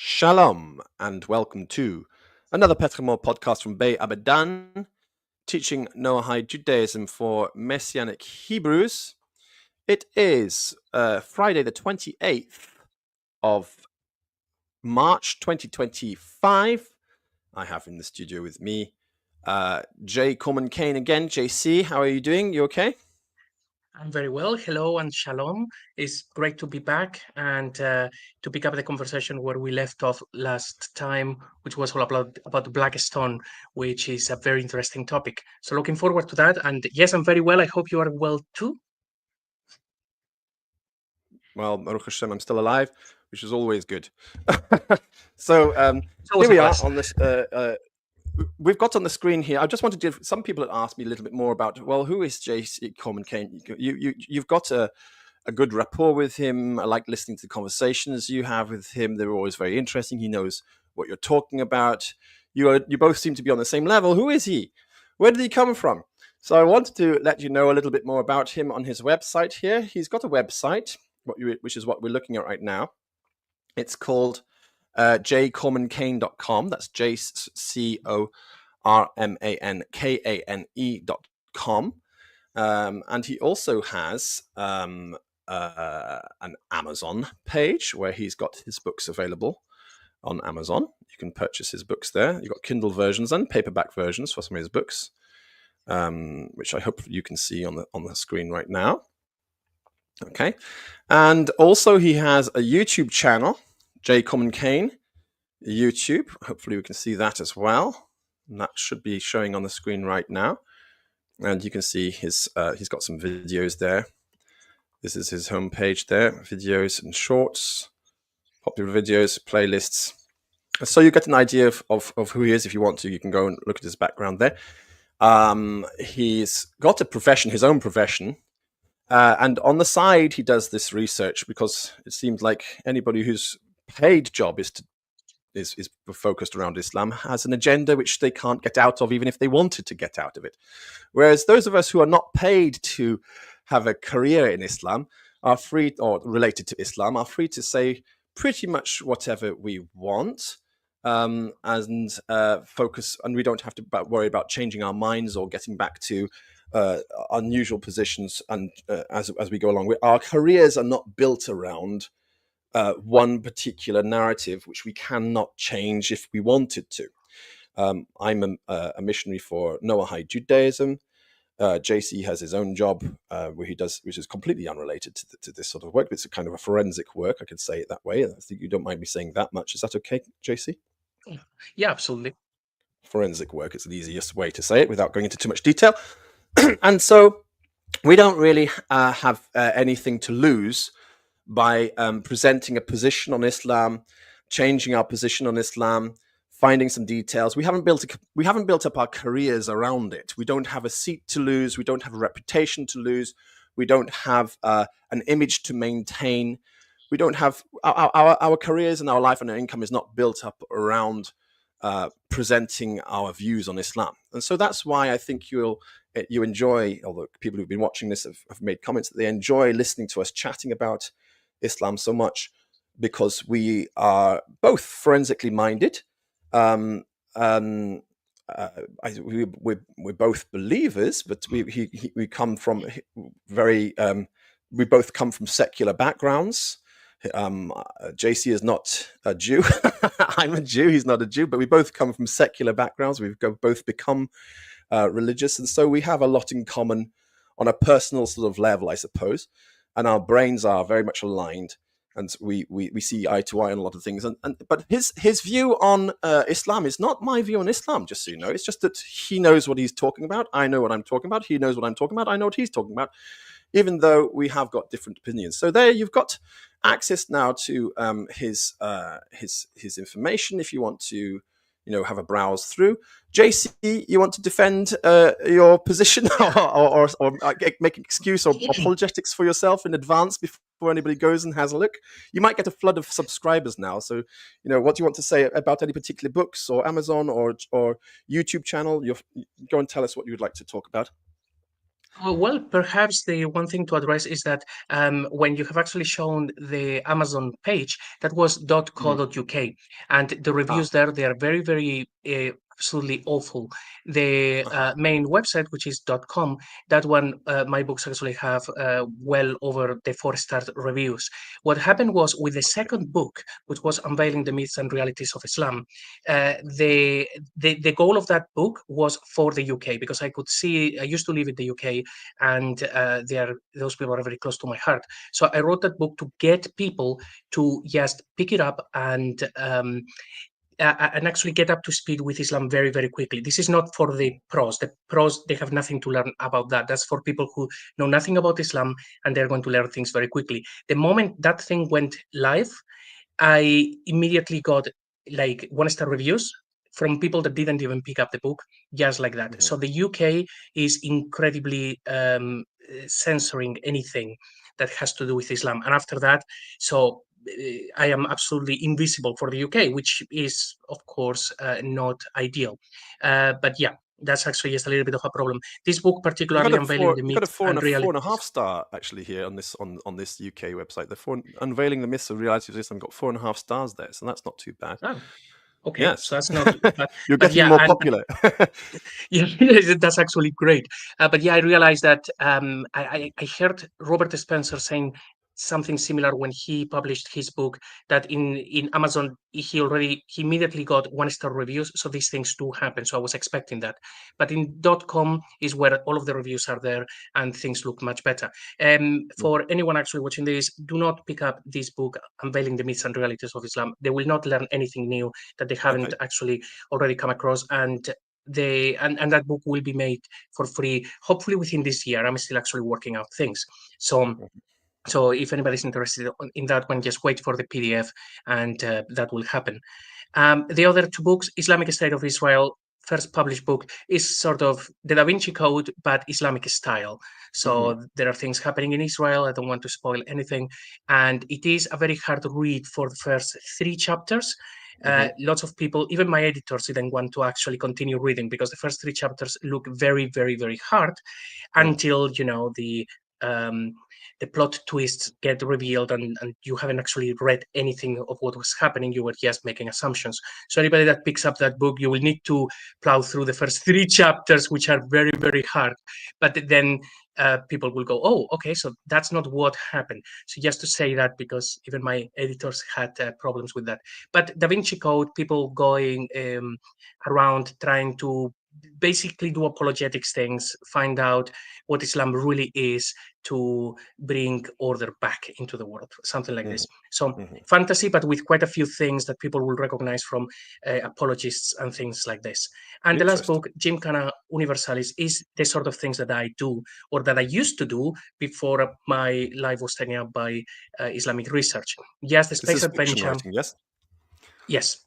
Shalom and welcome to another Petremor podcast from Bay Abedan, teaching Noahide Judaism for Messianic Hebrews. It is Friday the 28th of March 2025. I have in the studio with me J Corman Kane again. JC, how are you doing? You okay? I'm very well. Hello and shalom. It's great to be back and to pick up the conversation where we left off last time, which was all about the Black Stone, which is a very interesting topic. So looking forward to that. And yes, I'm very well. I hope you are well too. Well, Baruch Hashem, I'm still alive, which is always good. So always here we a are blessing. on this. We've got on the screen here. I just wanted to. Some people had asked me a little bit more about. Well, who is J Corman Kane? You've got a good rapport with him. I like listening to the conversations you have with him. They're always very interesting. He knows what you're talking about. You both seem to be on the same level. Who is he? Where did he come from? So I wanted to let you know a little bit more about him on his website here. He's got a website, which is what we're looking at right now. It's called jcormankane.com. That's JCORMANKANE.com. And he also has an Amazon page where he's got his books available on Amazon. You can purchase his books there. You've got Kindle versions and paperback versions for some of his books, which I hope you can see on the screen right now. Okay. And also he has a YouTube channel, J Corman Kane YouTube. Hopefully we can see that as well. And that should be showing on the screen right now. And you can see he's got some videos there. This is his homepage there, videos and shorts, popular videos, playlists. So you get an idea of who he is. If you want to, you can go and look at his background there. He's got a profession, his own profession. And on the side, he does this research because it seems like anybody whose paid job is focused around Islam has an agenda which they can't get out of, even if they wanted to get out of it. Whereas those of us who are not paid to have a career in Islam are free, or related to Islam, are free to say pretty much whatever we want, and focus, and we don't have to worry about changing our minds or getting back to unusual positions. And as we go along, our careers are not built around one particular narrative, which we cannot change if we wanted to. I'm a missionary for Noahide Judaism. JC has his own job where he does, which is completely unrelated to this sort of work. It's a kind of a forensic work, I could say it that way. I think you don't mind me saying that much. Is that okay, JC? Yeah, absolutely. Forensic work is the easiest way to say it without going into too much detail. And so we don't really have anything to lose by presenting a position on Islam, changing our position on Islam, finding some details. We haven't built up our careers around it. We don't have a seat to lose. We don't have a reputation to lose. We don't have an image to maintain. We don't have our careers and our life and our income is not built up around presenting our views on Islam. And so that's why I think you enjoy, although people who've been watching this have made comments that they enjoy listening to us chatting about Islam so much, because we are both forensically minded. We're both believers, but we come from we both come from secular backgrounds. JC is not a Jew. I'm a Jew. He's not a Jew, but we both come from secular backgrounds. We've both become religious, and so we have a lot in common on a personal sort of level, I suppose. And our brains are very much aligned, and we see eye to eye on a lot of things. But his view on Islam is not my view on Islam, just so you know. It's just that he knows what he's talking about. I know what I'm talking about. He knows what I'm talking about. I know what he's talking about, even though we have got different opinions. So there you've got access now to his information if you want to have a browse through. JC, you want to defend your position or make an excuse or apologetics for yourself in advance before anybody goes and has a look? You might get a flood of subscribers now. So, what do you want to say about any particular books or Amazon or YouTube channel? Go and tell us what you would like to talk about. Well, perhaps the one thing to address is that when you have actually shown the Amazon page, that was .co.uk, and the reviews there, they are very, very absolutely awful. The main website, which is .com, that one, my books actually have well over the 4-star reviews. What happened was with the second book, which was Unveiling the Myths and Realities of Islam, the goal of that book was for the UK, because I could see, I used to live in the UK, and those people are very close to my heart. So I wrote that book to get people to just pick it up and actually get up to speed with Islam very, very quickly. This is not for the pros. The pros, they have nothing to learn about that. That's for people who know nothing about Islam, and they're going to learn things very quickly. The moment that thing went live, I immediately got like 1-star reviews from people that didn't even pick up the book, just like that. So the UK is incredibly censoring anything that has to do with Islam. And after that, so I am absolutely invisible for the UK, which is, of course, not ideal. But yeah, that's actually just a little bit of a problem. This book, particularly Unveiling the Myths and Realities. 4.5 star actually here on this UK website. The Unveiling the Myths and Realities of Islam got 4.5 stars there, so that's not too bad. Oh, okay, yes, so that's not bad. You're getting more popular. Yeah, that's actually great. But yeah, I realized that I heard Robert Spencer saying something similar when he published his book, that in Amazon he immediately got 1-star reviews. So these things do happen. So I was expecting that. But in .com is where all of the reviews are there and things look much better. For anyone actually watching this, do not pick up this book, Unveiling the Myths and Realities of Islam. They will not learn anything new that they haven't actually already come across. And that book will be made for free, hopefully within this year. I'm still actually working out things. So if anybody's interested in that one, just wait for the PDF, and that will happen. The other two books, Islamic State of Israel, first published book, is sort of the Da Vinci Code, but Islamic style. So there are things happening in Israel. I don't want to spoil anything. And it is a very hard read for the first 3 chapters. Lots of people, even my editors, didn't want to actually continue reading because the first 3 chapters look very, very, very hard until, the plot twists get revealed and you haven't actually read anything of what was happening. You were just making assumptions. So anybody that picks up that book, you will need to plow through the first 3 chapters, which are very, very hard. But then people will go, oh, okay, so that's not what happened. So just to say that, because even my editors had problems with that. But Da Vinci Code, people going around trying to basically do apologetics things, find out what Islam really is to bring order back into the world, something like this. So fantasy, but with quite a few things that people will recognize from apologists and things like this. And the last book, Gymkhana Universalis, is the sort of things that I do, or that I used to do before my life was taken up by Islamic research. Yes, the space adventure. Writing, yes? Yes,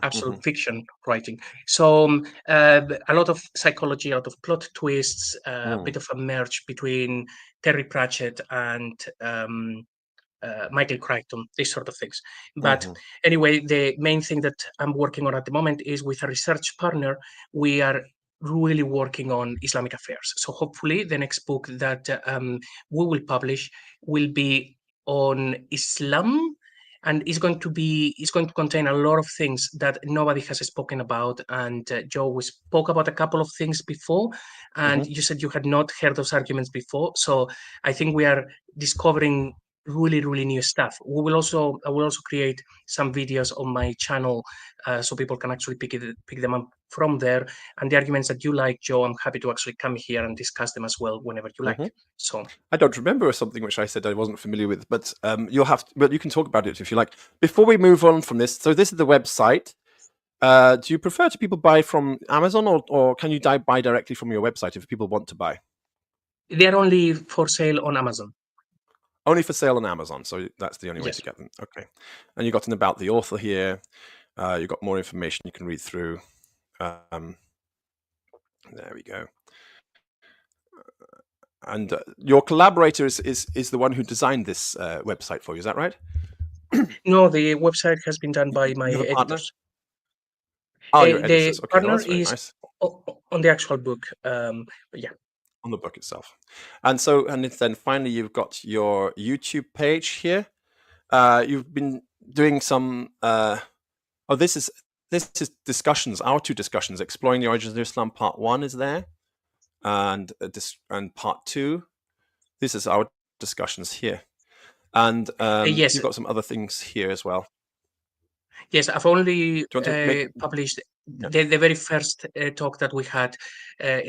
absolute fiction writing. So a lot of psychology, a lot of plot twists, a bit of a merge between Terry Pratchett and Michael Crichton, these sort of things. But anyway, the main thing that I'm working on at the moment is with a research partner. We are really working on Islamic affairs. So hopefully the next book that we will publish will be on Islam, and it's going to contain a lot of things that nobody has spoken about. And Joe, we spoke about a couple of things before, and you said you had not heard those arguments before. So I think we are discovering really, really new stuff. I will also create some videos on my channel so people can actually pick them up from there. And the arguments that you like, Joe, I'm happy to actually come here and discuss them as well whenever you like. So I don't remember something which I said I wasn't familiar with, but but you can talk about it if you like. Before we move on from this, so this is the website. Do you prefer to people buy from Amazon, or can you buy directly from your website if people want to buy? They're only for sale on Amazon. Only for sale on Amazon, so that's the only way to get them. Okay. And you got an about the author here. You got more information you can read through. There we go. And your collaborator is the one who designed this website for you, is that right? No, the website has been done by my editors. Oh, your editors. The Okay, partner that's very is nice. on the actual book. Yeah. On the book itself. And so, and then finally, you've got your YouTube page here. You've been doing some. This is discussions. Our two discussions: exploring the origins of Islam. Part 1 is there, and Part 2. This is our discussions here, and Yes. you've got some other things here as well. Yes, I've only Do you want to make? published Yeah. the very first talk that we had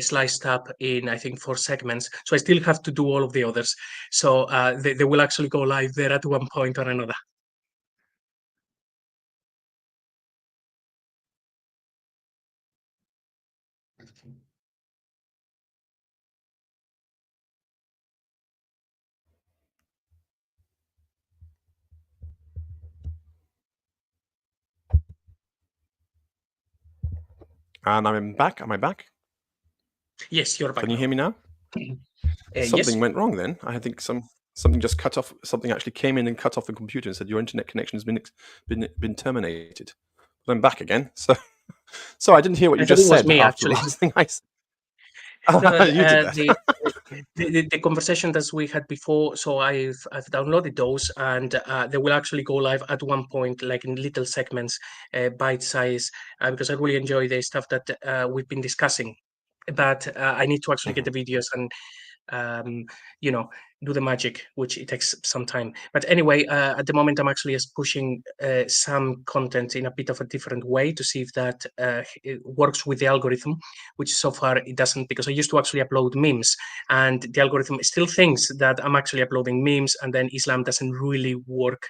sliced up in, I think, 4 segments. So I still have to do all of the others. So they will actually go live there at one point or another. And I'm back. Am I back? Yes, you're back. Can you hear me now? Something yes. went wrong then. I think something just cut off. Something actually came in and cut off the computer and said your internet connection has been terminated. But I'm back again. So I didn't hear what you just said me, after actually. the last thing I said. No, You did that. the conversation that we had before, so I've downloaded those, and they will actually go live at one point, like in little segments, bite size, because I really enjoy the stuff that we've been discussing. But I need to actually get the videos and do the magic, which it takes some time. But anyway, at the moment, I'm actually just pushing some content in a bit of a different way to see if that it works with the algorithm, which so far it doesn't, because I used to actually upload memes, and the algorithm still thinks that I'm actually uploading memes, and then Islam doesn't really work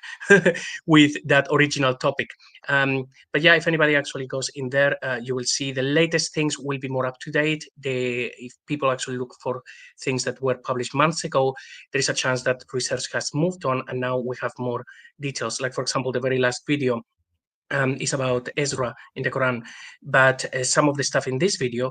with that original topic. But yeah, if anybody actually goes in there, you will see the latest things will be more up to date. If people actually look for things that were published months ago, there is a chance that research has moved on, and now we have more details. Like, for example, the very last video is about Ezra in the Quran, but some of the stuff in this video,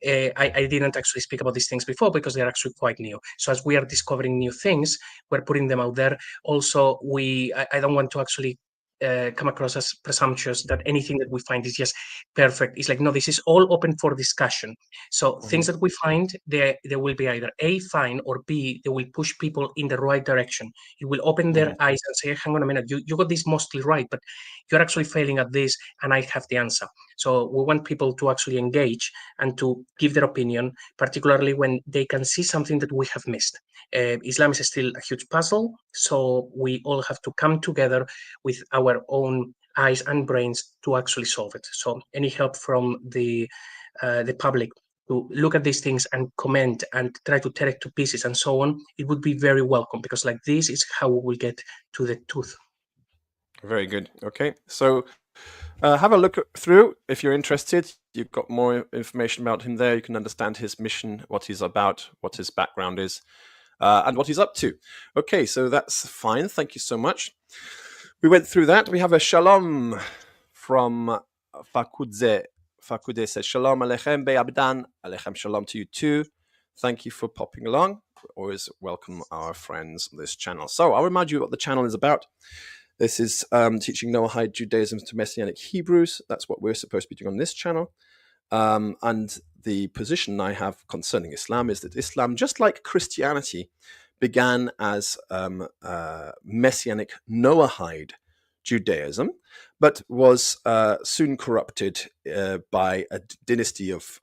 I didn't actually speak about these things before because they're actually quite new. So as we are discovering new things, we're putting them out there. Also, I don't want to actually come across as presumptuous that anything that we find is just perfect. It's like, no, this is all open for discussion. So things that we find, they will be either A, fine, or B, they will push people in the right direction. It will open their eyes and say, hang on a minute, you got this mostly right, but you're actually failing at this, and I have the answer. So we want people to actually engage and to give their opinion, particularly when they can see something that we have missed. Islam is still a huge puzzle, so we all have to come together with our own eyes and brains to actually solve it. So any help from the public to look at these things and comment and try to tear it to pieces and so on, it would be very welcome, because like this is how we will get to the truth. Very good. Okay, so have a look through if you're interested. You've got more information about him there. You can understand his mission, what he's about, what his background is, and what he's up to. Okay, so that's fine. Thank you so much. We went through that. We have a shalom from Fakudze. Fakudze says, Shalom Alechem be abedan. Alechem shalom to you too. Thank you for popping along. We always welcome our friends on this channel. So I'll remind you what the channel is about. This is teaching Noahide Judaism to Messianic Hebrews. That's what we're supposed to be doing on this channel. And the position I have concerning Islam is that Islam, just like Christianity, began as Messianic Noahide Judaism, but was soon corrupted by a dynasty of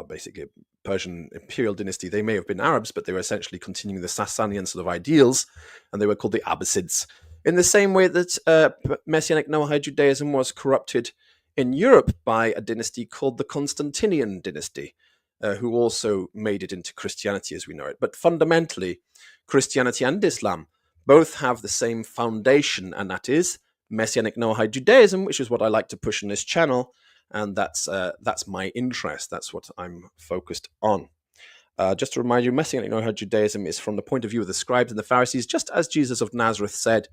basically Persian imperial dynasty. They may have been Arabs, but they were essentially continuing the Sasanian sort of ideals, and they were called the Abbasids. In the same way that Messianic Noahide Judaism was corrupted in Europe by a dynasty called the Constantinian dynasty, who also made it into Christianity as we know it. But fundamentally, Christianity and Islam both have the same foundation, and that is Messianic Noahide Judaism, which is what I like to push on this channel. And that's my interest. That's what I'm focused on. Just to remind you, Messianic Noahide Judaism is from the point of view of the scribes and the Pharisees, just as Jesus of Nazareth said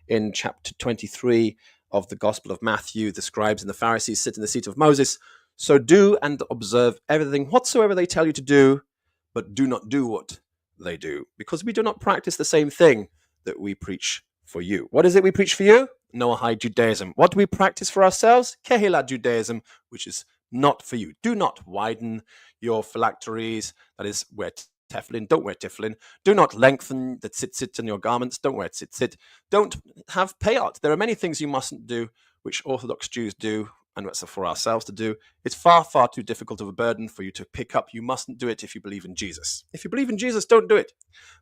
in chapter 23 of the Gospel of Matthew, the scribes and the Pharisees sit in the seat of Moses. So do and observe everything whatsoever they tell you to do, but do not do what they do, because we do not practice the same thing that we preach for you. What is it we preach for you? Noahide Judaism. What do we practice for ourselves? Kehillah Judaism, which is not for you. Do not widen your phylacteries, that is, wear tefillin, don't wear tefillin. Do not lengthen the tzitzit in your garments, don't wear tzitzit. Don't have payot. There are many things you mustn't do, which Orthodox Jews do, and that's for ourselves to do. It's far, far too difficult of a burden for you to pick up. You mustn't do it if you believe in Jesus. If you believe in Jesus, don't do it.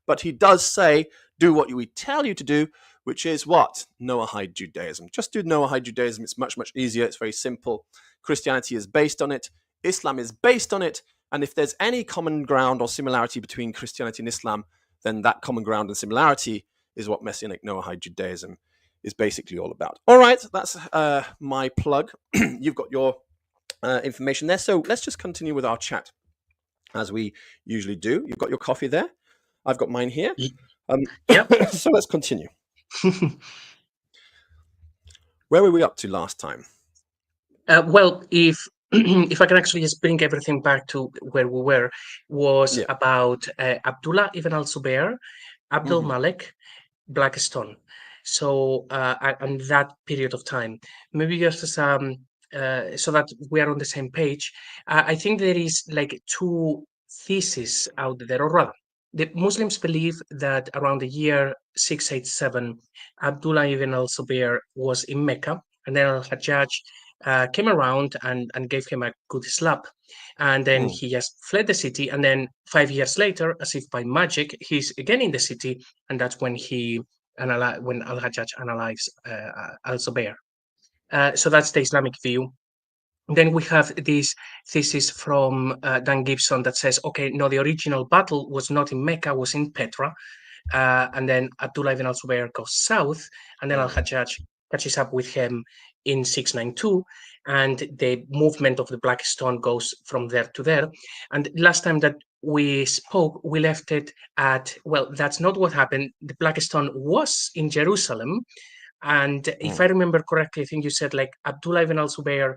But he does say, do what we tell you to do, which is what? Noahide Judaism. Just do Noahide Judaism. It's much, much easier. It's very simple. Christianity is based on it. Islam is based on it. And if there's any common ground or similarity between Christianity and Islam, then that common ground and similarity is what Messianic Noahide Judaism is basically all about. All right, that's my plug. You've got your information there. So let's just continue with our chat as we usually do. You've got your coffee there. I've got mine here. Yep. So let's continue. Where were we up to last time? Well, if if I can actually just bring everything back to where we were, was about Abdullah ibn al-Zubair, Abdul Malik, Blackstone. So and that period of time, maybe just as so that we are on the same page. I think there is like two theses out there, or rather, the Muslims believe that around the year 687, Abdullah ibn al-Zubair was in Mecca, and then Al-Hajjaj came around and gave him a good slap. And then he just fled the city. And then 5 years later, as if by magic, he's again in the city. And that's when when Al-Hajjaj analyzed al-Zubair. So that's the Islamic view. Then we have this thesis from Dan Gibson that says, okay, no, the original battle was not in Mecca, was in Petra. And then Abdullah ibn al-Zubair goes south, and then Al-Hajjaj catches up with him in 692, and the movement of the Black Stone goes from there to there. And last time that we spoke, we left it at, well, that's not what happened. The Black Stone was in Jerusalem, and if I remember correctly, I think you said like Abdullah ibn al-Zubair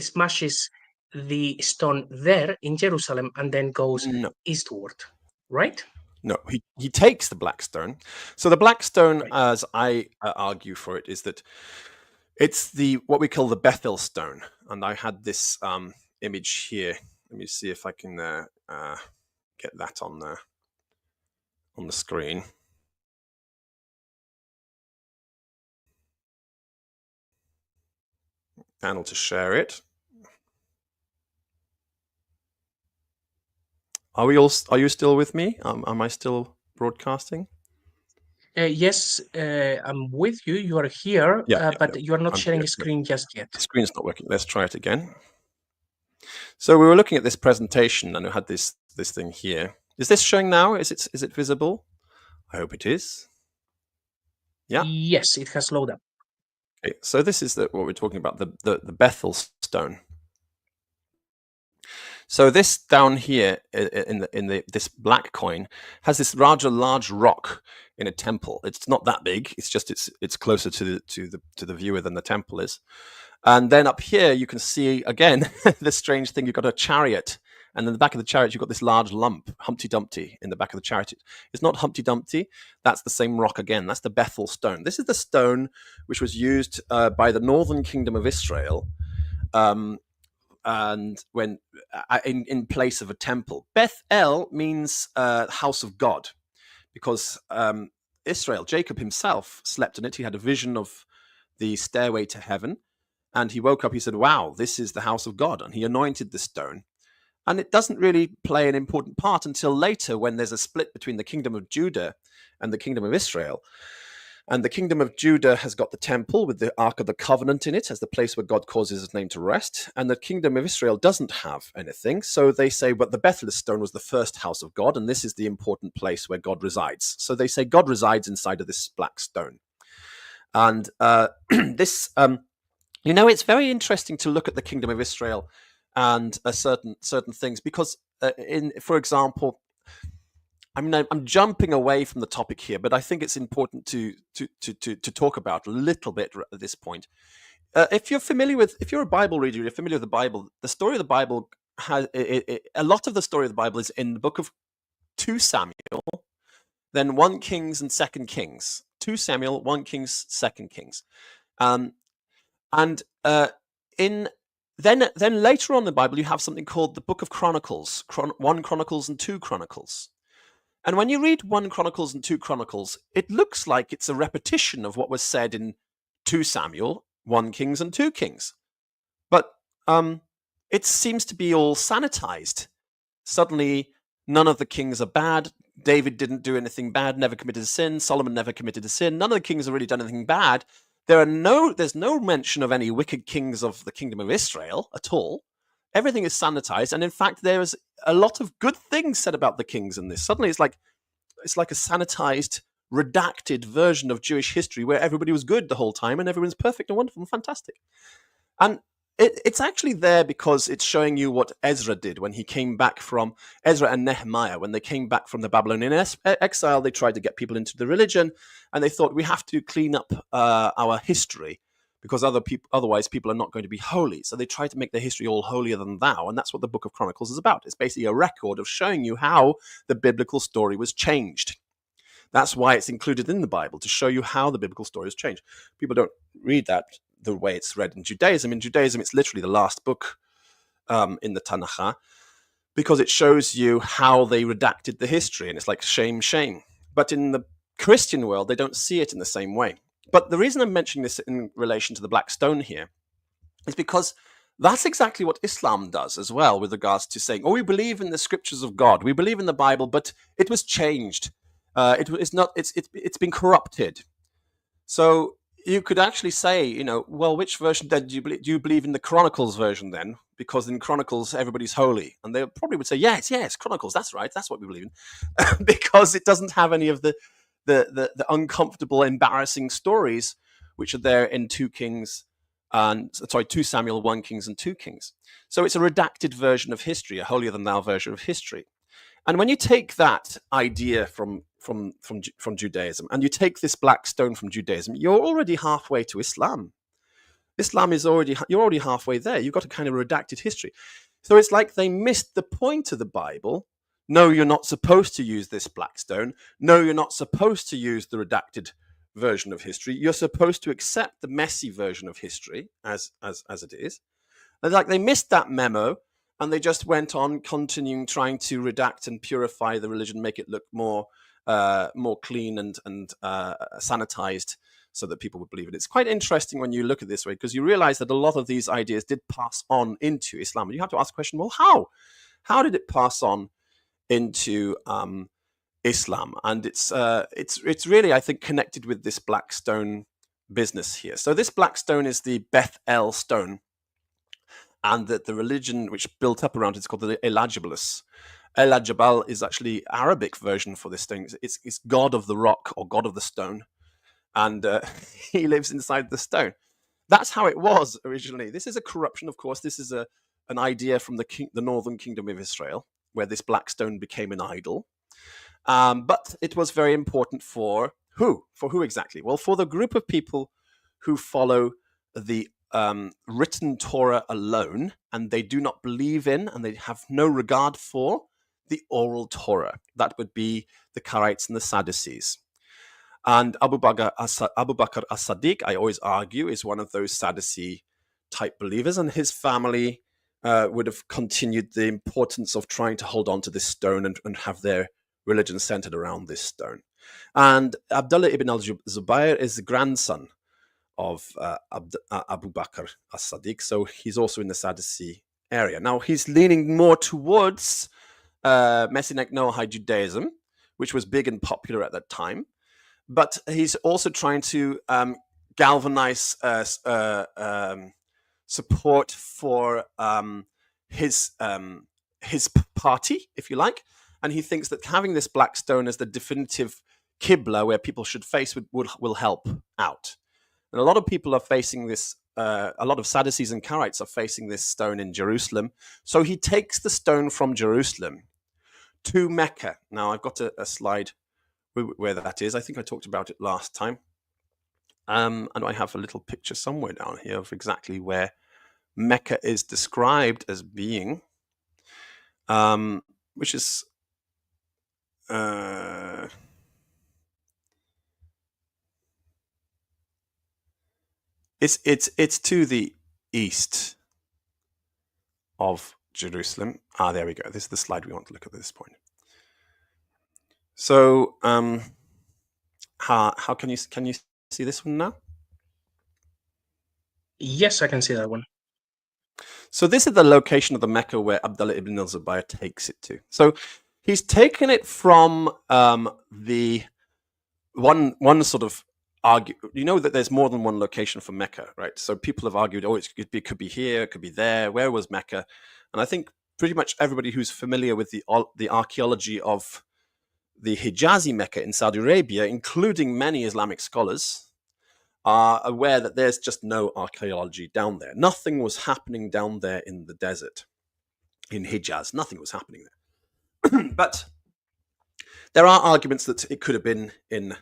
smashes the stone there in Jerusalem and then goes eastward, right? No, he takes the black stone. So the black stone, as I argue for it, is that it's what we call the Bethel stone. And I had this image here. Let me see if I can get that on the screen. And to share it. Are you still with me? Am I still broadcasting? Yes, I'm with you. You are here, but you are not sharing a screen just yet. The screen's not working. Let's try it again. So we were looking at this presentation, and we had this thing here. Is this showing now? Is it visible? I hope it is. Yeah. Yes, it has loaded up. Okay, so this is what we're talking about, the Bethel stone. So this down here in this black coin has this rather large rock in a temple. It's not that big. It's just it's closer to the viewer than the temple is. And then up here you can see again this strange thing. You've got a chariot, and in the back of the chariot you've got this large lump, Humpty Dumpty, in the back of the chariot. It's not Humpty Dumpty. That's the same rock again. That's the Bethel stone. This is the stone which was used by the northern kingdom of Israel. And when in place of a temple. Beth-El means house of God, because Israel, Jacob himself, slept in it. He had a vision of the stairway to heaven, and he woke up. He said, wow, this is the house of God, and he anointed the stone. And it doesn't really play an important part until later, when there's a split between the kingdom of Judah and the kingdom of Israel. And the kingdom of Judah has got the temple with the Ark of the Covenant in it as the place where God causes his name to rest. And the kingdom of Israel doesn't have anything. So they say, but the Bethel stone was the first house of God, and this is the important place where God resides. So they say God resides inside of this black stone. And this, it's very interesting to look at the kingdom of Israel and certain things, because for example, I mean, I'm jumping away from the topic here, but I think it's important to talk about a little bit at this point. If you're a Bible reader, you're familiar with the Bible. The story of the Bible a lot of the story of the Bible is in the book of 2 Samuel, then 1 Kings and 2 Kings. 2 Samuel, 1 Kings, 2 Kings. And in Then later on in the Bible, you have something called the Book of Chronicles, 1 Chronicles and 2 Chronicles. And when you read 1 Chronicles and 2 Chronicles, it looks like it's a repetition of what was said in 2 Samuel, 1 Kings and 2 Kings. But it seems to be all sanitized. Suddenly, none of the kings are bad. David didn't do anything bad, never committed a sin. Solomon never committed a sin. None of the kings have really done anything bad. There's no mention of any wicked kings of the kingdom of Israel at all. Everything is sanitized, and in fact, there is a lot of good things said about the kings in this. Suddenly, it's like a sanitized, redacted version of Jewish history where everybody was good the whole time and everyone's perfect and wonderful and fantastic. And it's actually there because it's showing you what Ezra did when he came back from Ezra and Nehemiah. When they came back from the Babylonian exile, they tried to get people into the religion, and they thought we have to clean up our history because otherwise people are not going to be holy. So they tried to make their history all holier than thou, and that's what the Book of Chronicles is about. It's basically a record of showing you how the biblical story was changed. That's why it's included in the Bible, to show you how the biblical story has changed. People don't read that the way it's read in Judaism. In Judaism, it's literally the last book in the Tanakh, because it shows you how they redacted the history, and it's like shame, shame. But in the Christian world, they don't see it in the same way. But the reason I'm mentioning this in relation to the black stone here is because that's exactly what Islam does as well, with regards to saying, oh, we believe in the scriptures of God, we believe in the Bible, but it was changed. It's been corrupted. So you could actually say, well, which version then do you believe? Do you believe in the Chronicles version then? Because in Chronicles, everybody's holy. And they probably would say, yes, Chronicles, that's right, that's what we believe in. Because it doesn't have any of the uncomfortable, embarrassing stories which are there in 2 Samuel, 1 Kings and 2 Kings. So it's a redacted version of history, a holier than thou version of history. And when you take that idea from Judaism, and you take this black stone from Judaism, you're already halfway to Islam. Islam is you're already halfway there. You've got a kind of redacted history. So it's like they missed the point of the Bible. No, you're not supposed to use this black stone. No, you're not supposed to use the redacted version of history. You're supposed to accept the messy version of history as it is. And like they missed that memo, and they just went on continuing trying to redact and purify the religion, make it look more clean and sanitized, so that people would believe it. It's quite interesting when you look at it this way, because you realize that a lot of these ideas did pass on into Islam. And you have to ask the question, well, how? How did it pass on into Islam? And it's really, I think, connected with this black stone business here. So this black stone is the Beth El stone, and that the religion which built up around it is called the Elagibalus. El-Jabal is actually Arabic version for this thing. It's God of the rock, or God of the stone, and he lives inside the stone. That's how it was originally. This is a corruption, of course. This is an idea from the northern kingdom of Israel, where this black stone became an idol. But it was very important for who? For who exactly? Well, for the group of people who follow the written Torah alone, and they do not believe in, and they have no regard for, the oral Torah. That would be the Karaites and the Sadducees. And Abu Bakr as-Sadiq, I always argue, is one of those Sadducee type believers, and his family would have continued the importance of trying to hold on to this stone and have their religion centered around this stone. And Abdullah ibn al-Zubayr is the grandson of Abu Bakr as-Sadiq, so he's also in the Sadducee area. Now, he's leaning more towards Messianic Noahide Judaism, which was big and popular at that time, but he's also trying to galvanize support for his party, if you like, and he thinks that having this black stone as the definitive Qibla where people should face will help out. And a lot of people are facing this, a lot of Sadducees and Karaites are facing this stone in Jerusalem. So he takes the stone from Jerusalem to Mecca. Now, I've got a slide where that is. I think I talked about it last time. And I have a little picture somewhere down here of exactly where Mecca is described as being, which is... It's to the east. of Jerusalem. There we go. This is the slide we want to look at this point. So how can you see this one now? Yes, I can see that one. So this is the location of the Mecca where Abdullah ibn al-Zubayr takes it to. So he's taken it from the one sort of argue. You know that there's more than one location for Mecca, right? So people have argued, oh, it could be here, it could be there. Where was Mecca? And I think pretty much everybody who's familiar with the archaeology of the Hijazi Mecca in Saudi Arabia, including many Islamic scholars, are aware that there's just no archaeology down there. Nothing was happening down there in the desert, in Hijaz. Nothing was happening there. But there are arguments that it could have been in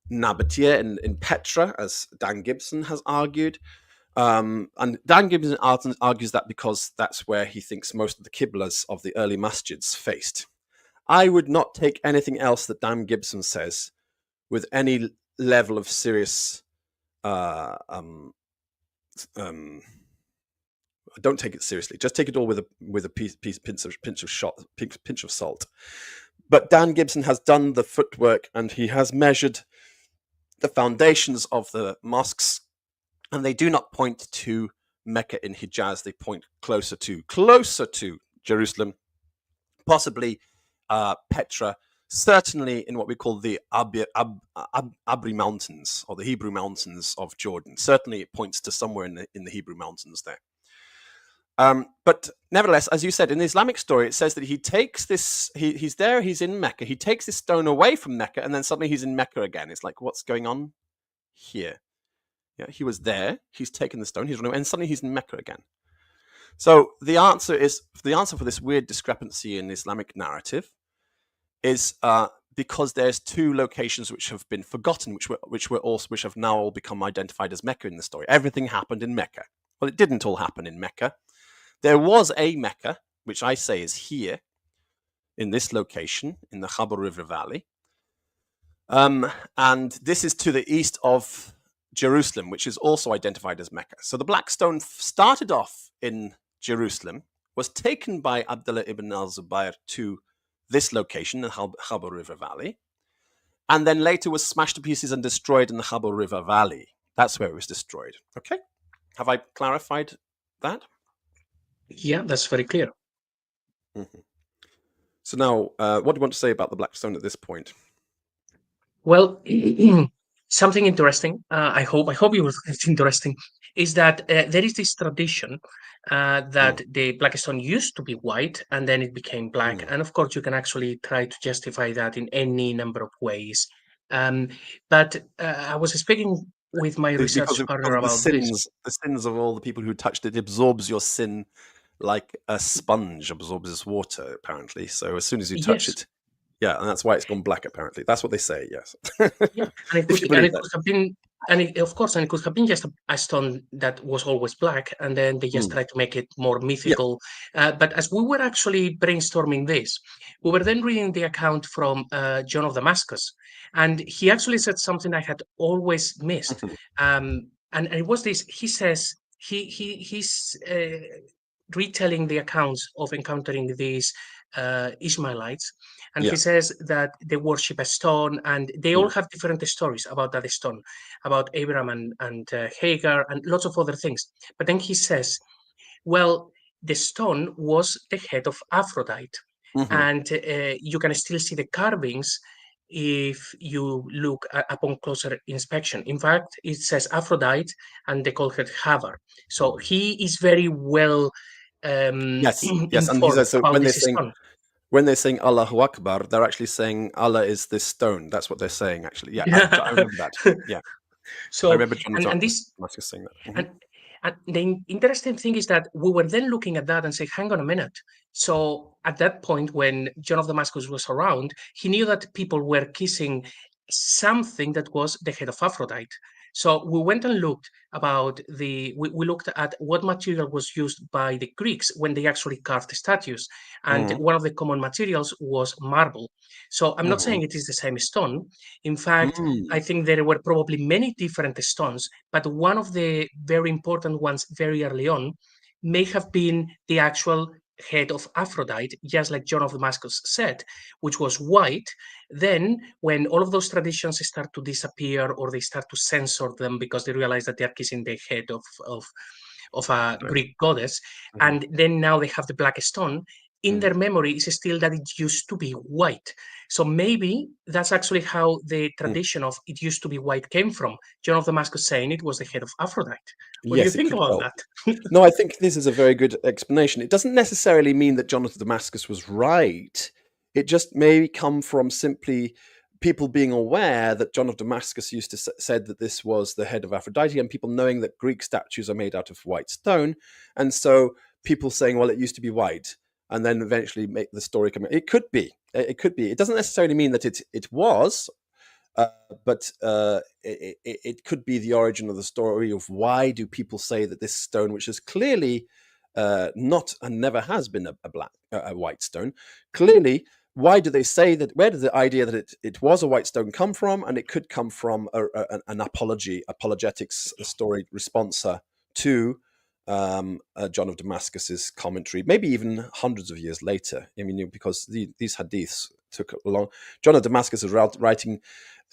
Nabatea, in Petra, as Dan Gibson has argued. And Dan Gibson argues that because that's where he thinks most of the qiblas of the early masjids faced. I would not take anything else that Dan Gibson says with any level of serious don't take it seriously. Just take it all with a pinch of salt. But Dan Gibson has done the footwork, and he has measured the foundations of the mosques, and they do not point to Mecca in Hijaz. They point closer to Jerusalem, possibly Petra. Certainly in what we call the Abri Mountains, or the Hebrew Mountains of Jordan. Certainly it points to somewhere in the Hebrew Mountains there. But nevertheless, as you said, in the Islamic story, it says that he takes this, he's there, he's in Mecca, he takes this stone away from Mecca, and then suddenly he's in Mecca again. It's like, what's going on here? Yeah, he was there, he's taken the stone, he's run away, and suddenly he's in Mecca again. So the answer for this weird discrepancy in the Islamic narrative is because there's two locations which have been forgotten, which have now all become identified as Mecca in the story. Everything happened in Mecca. Well, it didn't all happen in Mecca. There was a Mecca, which I say is here, in this location, in the Chamor River Valley. And this is to the east of Jerusalem, which is also identified as Mecca. So the Black Stone started off in Jerusalem, was taken by Abdullah ibn al-Zubayr to this location, the Chamor River Valley, and then later was smashed to pieces and destroyed in the Chamor River Valley. That's where it was destroyed. Okay? Have I clarified that? Yeah, that's very clear. Mm-hmm. So now, what do you want to say about the Black Stone at this point? Well, something interesting, I hope it's interesting, is that there is this tradition that the Black Stone used to be white and then it became black. And of course, you can actually try to justify that in any number of ways. But I was speaking with my research partner about this. The sins of all the people who touched it absorbs your sin like a sponge absorbs water, apparently. So as soon as you touch it, yeah, and that's why it's gone black, apparently. That's what they say, yes. Yeah, and it could have been, and it could have been just a stone that was always black, and then they just tried to make it more mythical. Yeah. But as we were actually brainstorming this, we were then reading the account from John of Damascus, and he actually said something I had always missed. And it was this: he says he's retelling the accounts of encountering these Ishmaelites. And he says that they worship a stone, and they all have different stories about that stone, about Abraham and Hagar, and lots of other things. But then he says, well, the stone was the head of Aphrodite. And you can still see the carvings if you look upon closer inspection. In fact, it says Aphrodite, and they call her Havar. So he is very well yes, and he says, so when they're saying Allahu Akbar, they're actually saying Allah is this stone. That's what they're saying, actually. Yeah, I remember that. Yeah. So I remember John saying that. And the interesting thing is that we were then looking at that and say, hang on a minute. So at that point, when John of Damascus was around, he knew that people were kissing something that was the head of Aphrodite. So we went and looked about we looked at what material was used by the Greeks when they actually carved the statues. And one of the common materials was marble. So I'm not saying it is the same stone. In fact, I think there were probably many different stones, but one of the very important ones very early on may have been the actual head of Aphrodite, just like John of Damascus said, which was white. Then when all of those traditions start to disappear, or they start to censor them because they realize that they're kissing the head of a Greek goddess, and then now they have the black stone, in their memory is still that it used to be white. So maybe that's actually how the tradition of it used to be white came from. John of Damascus saying it was the head of Aphrodite. What do you think about that? No, I think this is a very good explanation. It doesn't necessarily mean that John of Damascus was right. It just may come from simply people being aware that John of Damascus used to said that this was the head of Aphrodite, and people knowing that Greek statues are made out of white stone, and so people saying, well, it used to be white, and then eventually make the story come. It could be. It could be. It doesn't necessarily mean that it was, but it could be the origin of the story of why do people say that this stone, which is clearly not and never has been a white stone, clearly, why do they say that? Where did the idea that it was a white stone come from? And it could come from an apologetics story responser to John of Damascus's commentary, maybe even hundreds of years later. I mean, because these hadiths took a long. John of Damascus is writing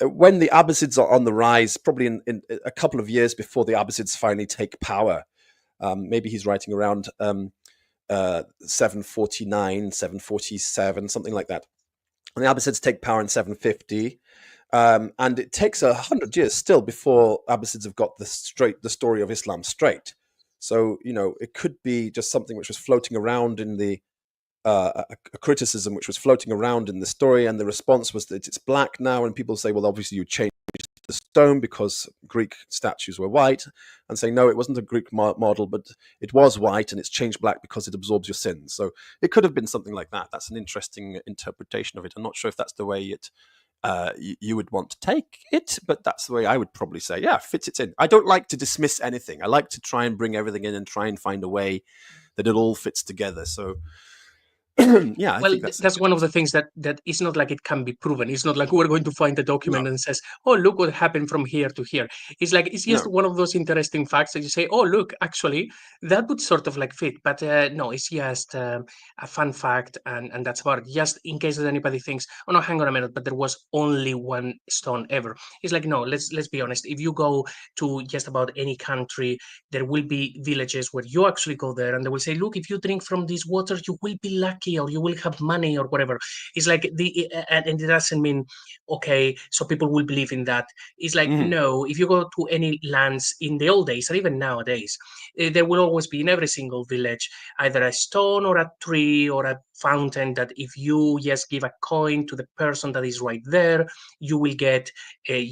when the Abbasids are on the rise, probably in a couple of years before the Abbasids finally take power. Maybe he's writing around 749, 747, something like that. And the Abbasids take power in 750. And it takes 100 years still before Abbasids have got the story of Islam straight. So, it could be just something which was floating around in the a criticism which was floating around in the story, and the response was that it's black now, and people say, well, obviously you changed the stone because Greek statues were white, and saying, no, it wasn't a Greek model, but it was white, and it's changed black because it absorbs your sins. So it could have been something like that. That's an interesting interpretation of it. I'm not sure if that's the way you would want to take it, but that's the way I would probably say, yeah, fits it in. I don't like to dismiss anything. I like to try and bring everything in and try and find a way that it all fits together. So yeah, I think that's one of the things that it's not like it can be proven. It's not like we're going to find a document and says, oh, look what happened from here to here. It's like it's just one of those interesting facts that you say, oh, look, actually that would sort of like fit, but no, it's just a fun fact, and that's about it. Just in case that anybody thinks, oh no, hang on a minute, but there was only one stone ever. It's like, no, let's be honest. If you go to just about any country, there will be villages where you actually go there, and they will say, look, if you drink from this water, you will be lucky, or you will have money, or whatever. It's like and it doesn't mean, okay, so people will believe in that. It's like, no, if you go to any lands in the old days, or even nowadays, there will always be in every single village either a stone or a tree or a fountain that if you just give a coin to the person that is right there, you will get a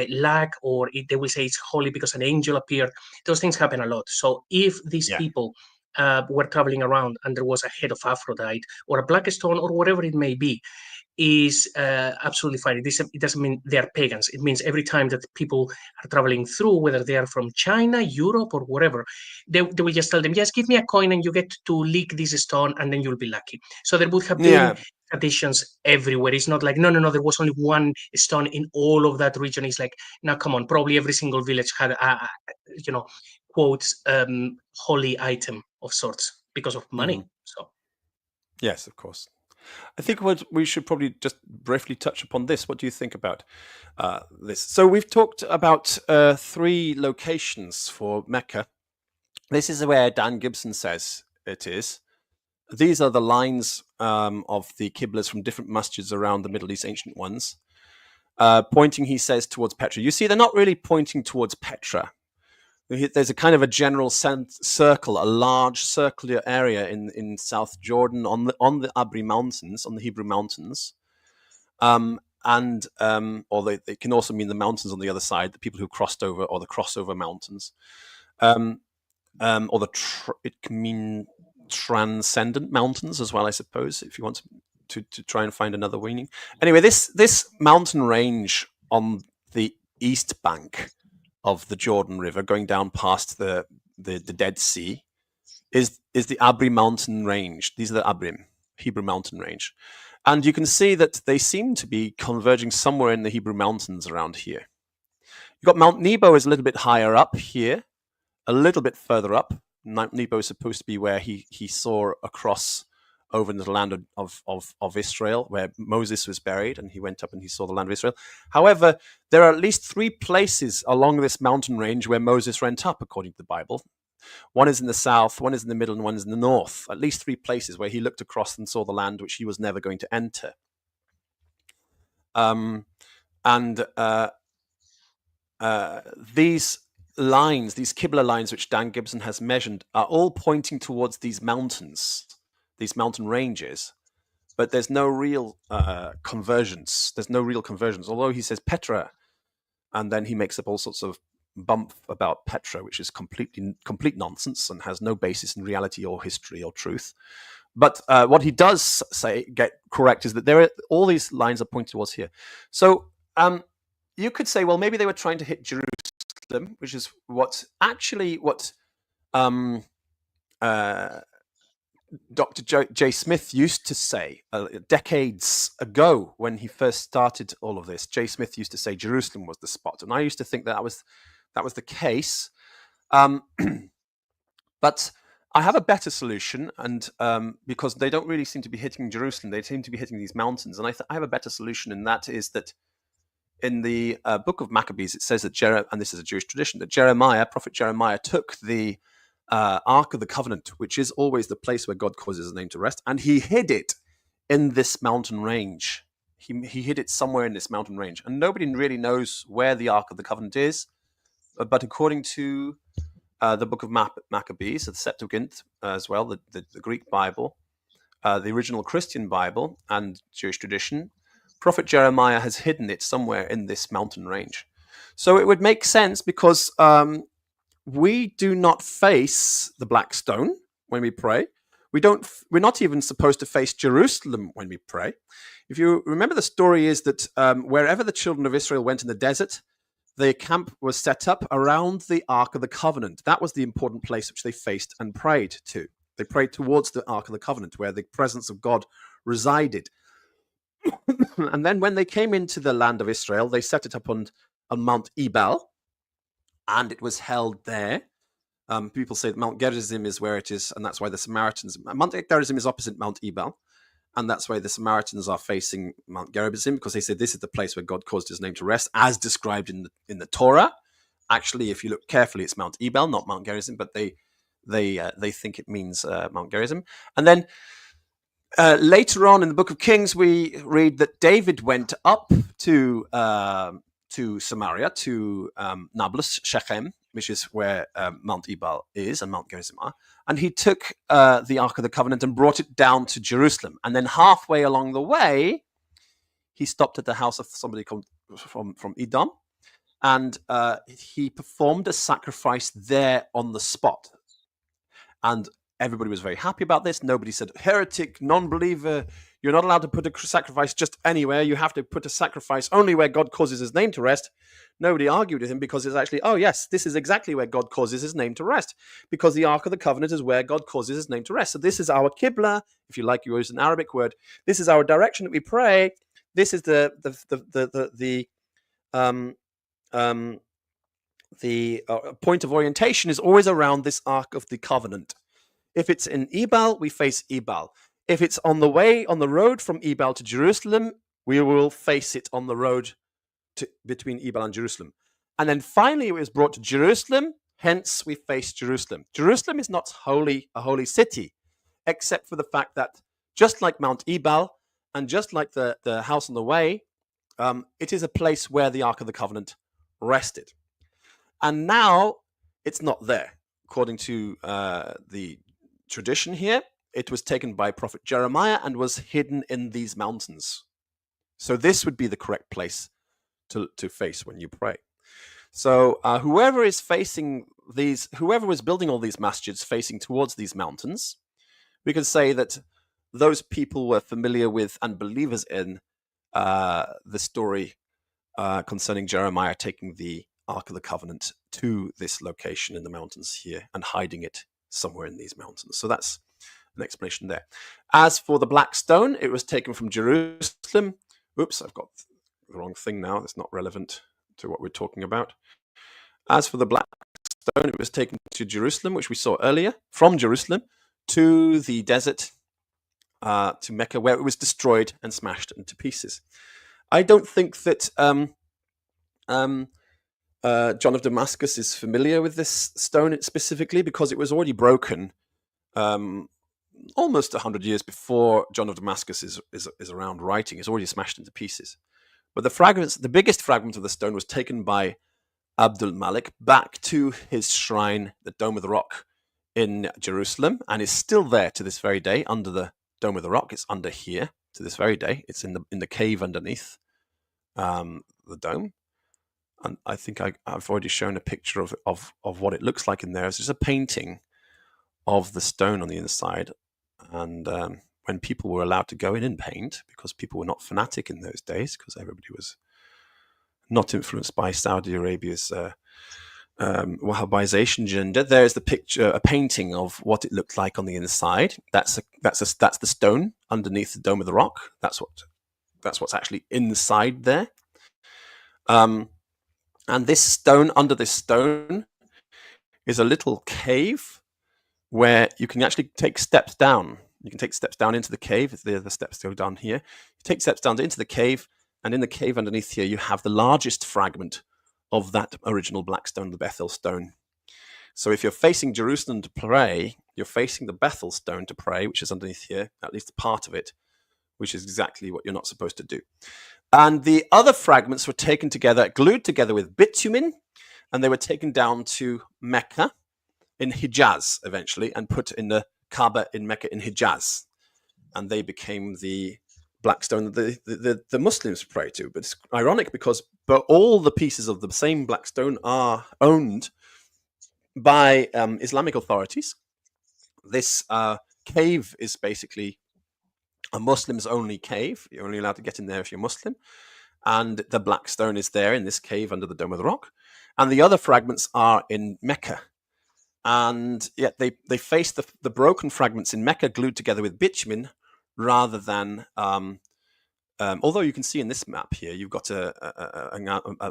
luck, or they will say it's holy because an angel appeared. Those things happen a lot. So if these people were traveling around and there was a head of Aphrodite or a black stone or whatever it may be, is absolutely fine. It doesn't mean they're pagans. It means every time that people are traveling through, whether they are from China, Europe, or whatever, they will just tell them, yes, give me a coin and you get to lick this stone and then you'll be lucky. So there would have been traditions everywhere. It's not like, no, there was only one stone in all of that region. It's like, now come on, probably every single village had a quotes, holy item of sorts because of money. So yes, of course. I think what we should probably just briefly touch upon this. What do you think about this? So we've talked about 3 locations for Mecca. This is where Dan Gibson says it is. These are the lines of the Qiblas from different masjids around the Middle East, ancient ones, pointing, he says, towards Petra. You see, they're not really pointing towards Petra. There's a kind of a general circle, a large circular area in South Jordan on the Abri Mountains, on the Hebrew mountains, or they can also mean the mountains on the other side, the people who crossed over, or the crossover mountains, or it can mean transcendent mountains as well, I suppose, if you want to try and find another meaning. Anyway, this mountain range on the east bank of the Jordan River, going down past the Dead Sea, is the Abri mountain range. These are the Abrim, Hebrew mountain range. And you can see that they seem to be converging somewhere in the Hebrew mountains around here. You've got Mount Nebo is a little bit higher up here, a little bit further up, Nebo is supposed to be where he saw a cross over in the land of Israel, where Moses was buried, and he went up and he saw the land of Israel. However, there are at least 3 places along this mountain range where Moses went up, according to the Bible. One is in the south, one is in the middle, and one is in the north. At least 3 places where he looked across and saw the land which he was never going to enter. These lines, these Qibla lines, which Dan Gibson has measured, are all pointing towards these mountains, these mountain ranges, but there's no real convergence. There's no real convergence, although he says Petra, and then he makes up all sorts of bump about Petra, which is complete nonsense and has no basis in reality or history or truth. But what he does get correct is that all these lines are pointing towards here. So you could say, well, maybe they were trying to hit Jerusalem, which is what Dr. J. Smith used to say decades ago when he first started all of this. J. Smith used to say Jerusalem was the spot, and I used to think that was the case. But I have a better solution, and because they don't really seem to be hitting Jerusalem, they seem to be hitting these mountains, and I have a better solution, and that is that in the book of Maccabees, it says that and this is a Jewish tradition, that Prophet Jeremiah, took the Ark of the Covenant, which is always the place where God causes his name to rest, and he hid it in this mountain range. He hid it somewhere in this mountain range, and nobody really knows where the Ark of the Covenant is. But according to the book of Maccabees, the Septuagint as well, the Greek Bible, the original Christian Bible, and Jewish tradition, Prophet Jeremiah has hidden it somewhere in this mountain range. So it would make sense because we do not face the Black Stone when we pray. We're not even supposed to face Jerusalem when we pray. If you remember, the story is that wherever the children of Israel went in the desert, the camp was set up around the Ark of the Covenant. That was the important place which they faced and prayed to. They prayed towards the Ark of the Covenant, where the presence of God resided. And then when they came into the land of Israel, they set it up on Mount Ebal, and it was held there. People say that Mount Gerizim is where it is, and that's why the Samaritans... Mount Gerizim is opposite Mount Ebal, and that's why the Samaritans are facing Mount Gerizim, because they say this is the place where God caused his name to rest, as described in the Torah. Actually, if you look carefully, it's Mount Ebal, not Mount Gerizim, but they think it means Mount Gerizim. And then later on in the book of Kings, we read that David went up to Samaria, to Nablus, Shechem, which is where Mount Ebal is and Mount Gerizim are, and he took the Ark of the Covenant and brought it down to Jerusalem. And then halfway along the way, he stopped at the house of somebody called from Edom, and he performed a sacrifice there on the spot. And everybody was very happy about this. Nobody said, heretic, non-believer, you're not allowed to put a sacrifice just anywhere. You have to put a sacrifice only where God causes his name to rest. Nobody argued with him, because it's actually, oh yes, this is exactly where God causes his name to rest, because the Ark of the Covenant is where God causes his name to rest. So this is our Qibla, if you like, you use an Arabic word. This is our direction that we pray. This is the point of orientation is always around this Ark of the Covenant. If it's in Ebal, we face Ebal. If it's on the road from Ebal to Jerusalem, we will face it on the road between Ebal and Jerusalem. And then finally it was brought to Jerusalem, hence we face Jerusalem. Jerusalem is not a holy city, except for the fact that just like Mount Ebal and just like the house on the way, it is a place where the Ark of the Covenant rested. And now it's not there. According to the tradition here, it was taken by Prophet Jeremiah and was hidden in these mountains. So this would be the correct place to face when you pray. So whoever was building all these masjids facing towards these mountains, we can say that those people were familiar with and believers in the story concerning Jeremiah taking the Ark of the Covenant to this location in the mountains here and hiding it somewhere in these mountains. So that's an explanation there. As for the black stone, it was taken from Jerusalem. Oops, I've got the wrong thing now. It's not relevant to what we're talking about. As for the black stone, it was taken to Jerusalem, which we saw earlier, from Jerusalem to the desert, to Mecca, where it was destroyed and smashed into pieces. I don't think that John of Damascus is familiar with this stone specifically, because it was already broken almost 100 years before John of Damascus is around writing. It's already smashed into pieces. But the biggest fragment of the stone was taken by Abdul Malik back to his shrine, the Dome of the Rock in Jerusalem, and is still there to this very day under the Dome of the Rock. It's under here to this very day. It's in the cave underneath the dome. And I think I've already shown a picture of what it looks like in there. It's just a painting of the stone on the inside. And when people were allowed to go in and paint, because people were not fanatic in those days, because everybody was not influenced by Saudi Arabia's Wahhabization agenda, there's the picture, a painting of what it looked like on the inside. That's the stone underneath the Dome of the Rock. That's what's actually inside there. And this stone, under this stone, is a little cave where you can actually take steps down. You can take steps down into the cave. The steps go down here. You take steps down into the cave, and in the cave underneath here, you have the largest fragment of that original black stone, the Bethel stone. So if you're facing Jerusalem to pray, you're facing the Bethel stone to pray, which is underneath here, at least a part of it, which is exactly what you're not supposed to do. And the other fragments were taken together, glued together with bitumen, and they were taken down to Mecca in Hijaz eventually, and put in the Kaaba in Mecca in Hijaz. And they became the black stone that the Muslims pray to. But it's ironic because all the pieces of the same black stone are owned by Islamic authorities. This cave is basically a Muslim's only cave. You're only allowed to get in there if you're Muslim. And the black stone is there in this cave under the Dome of the Rock. And the other fragments are in Mecca. And yet they face the broken fragments in Mecca glued together with bitumen, rather than, although you can see in this map here, you've got a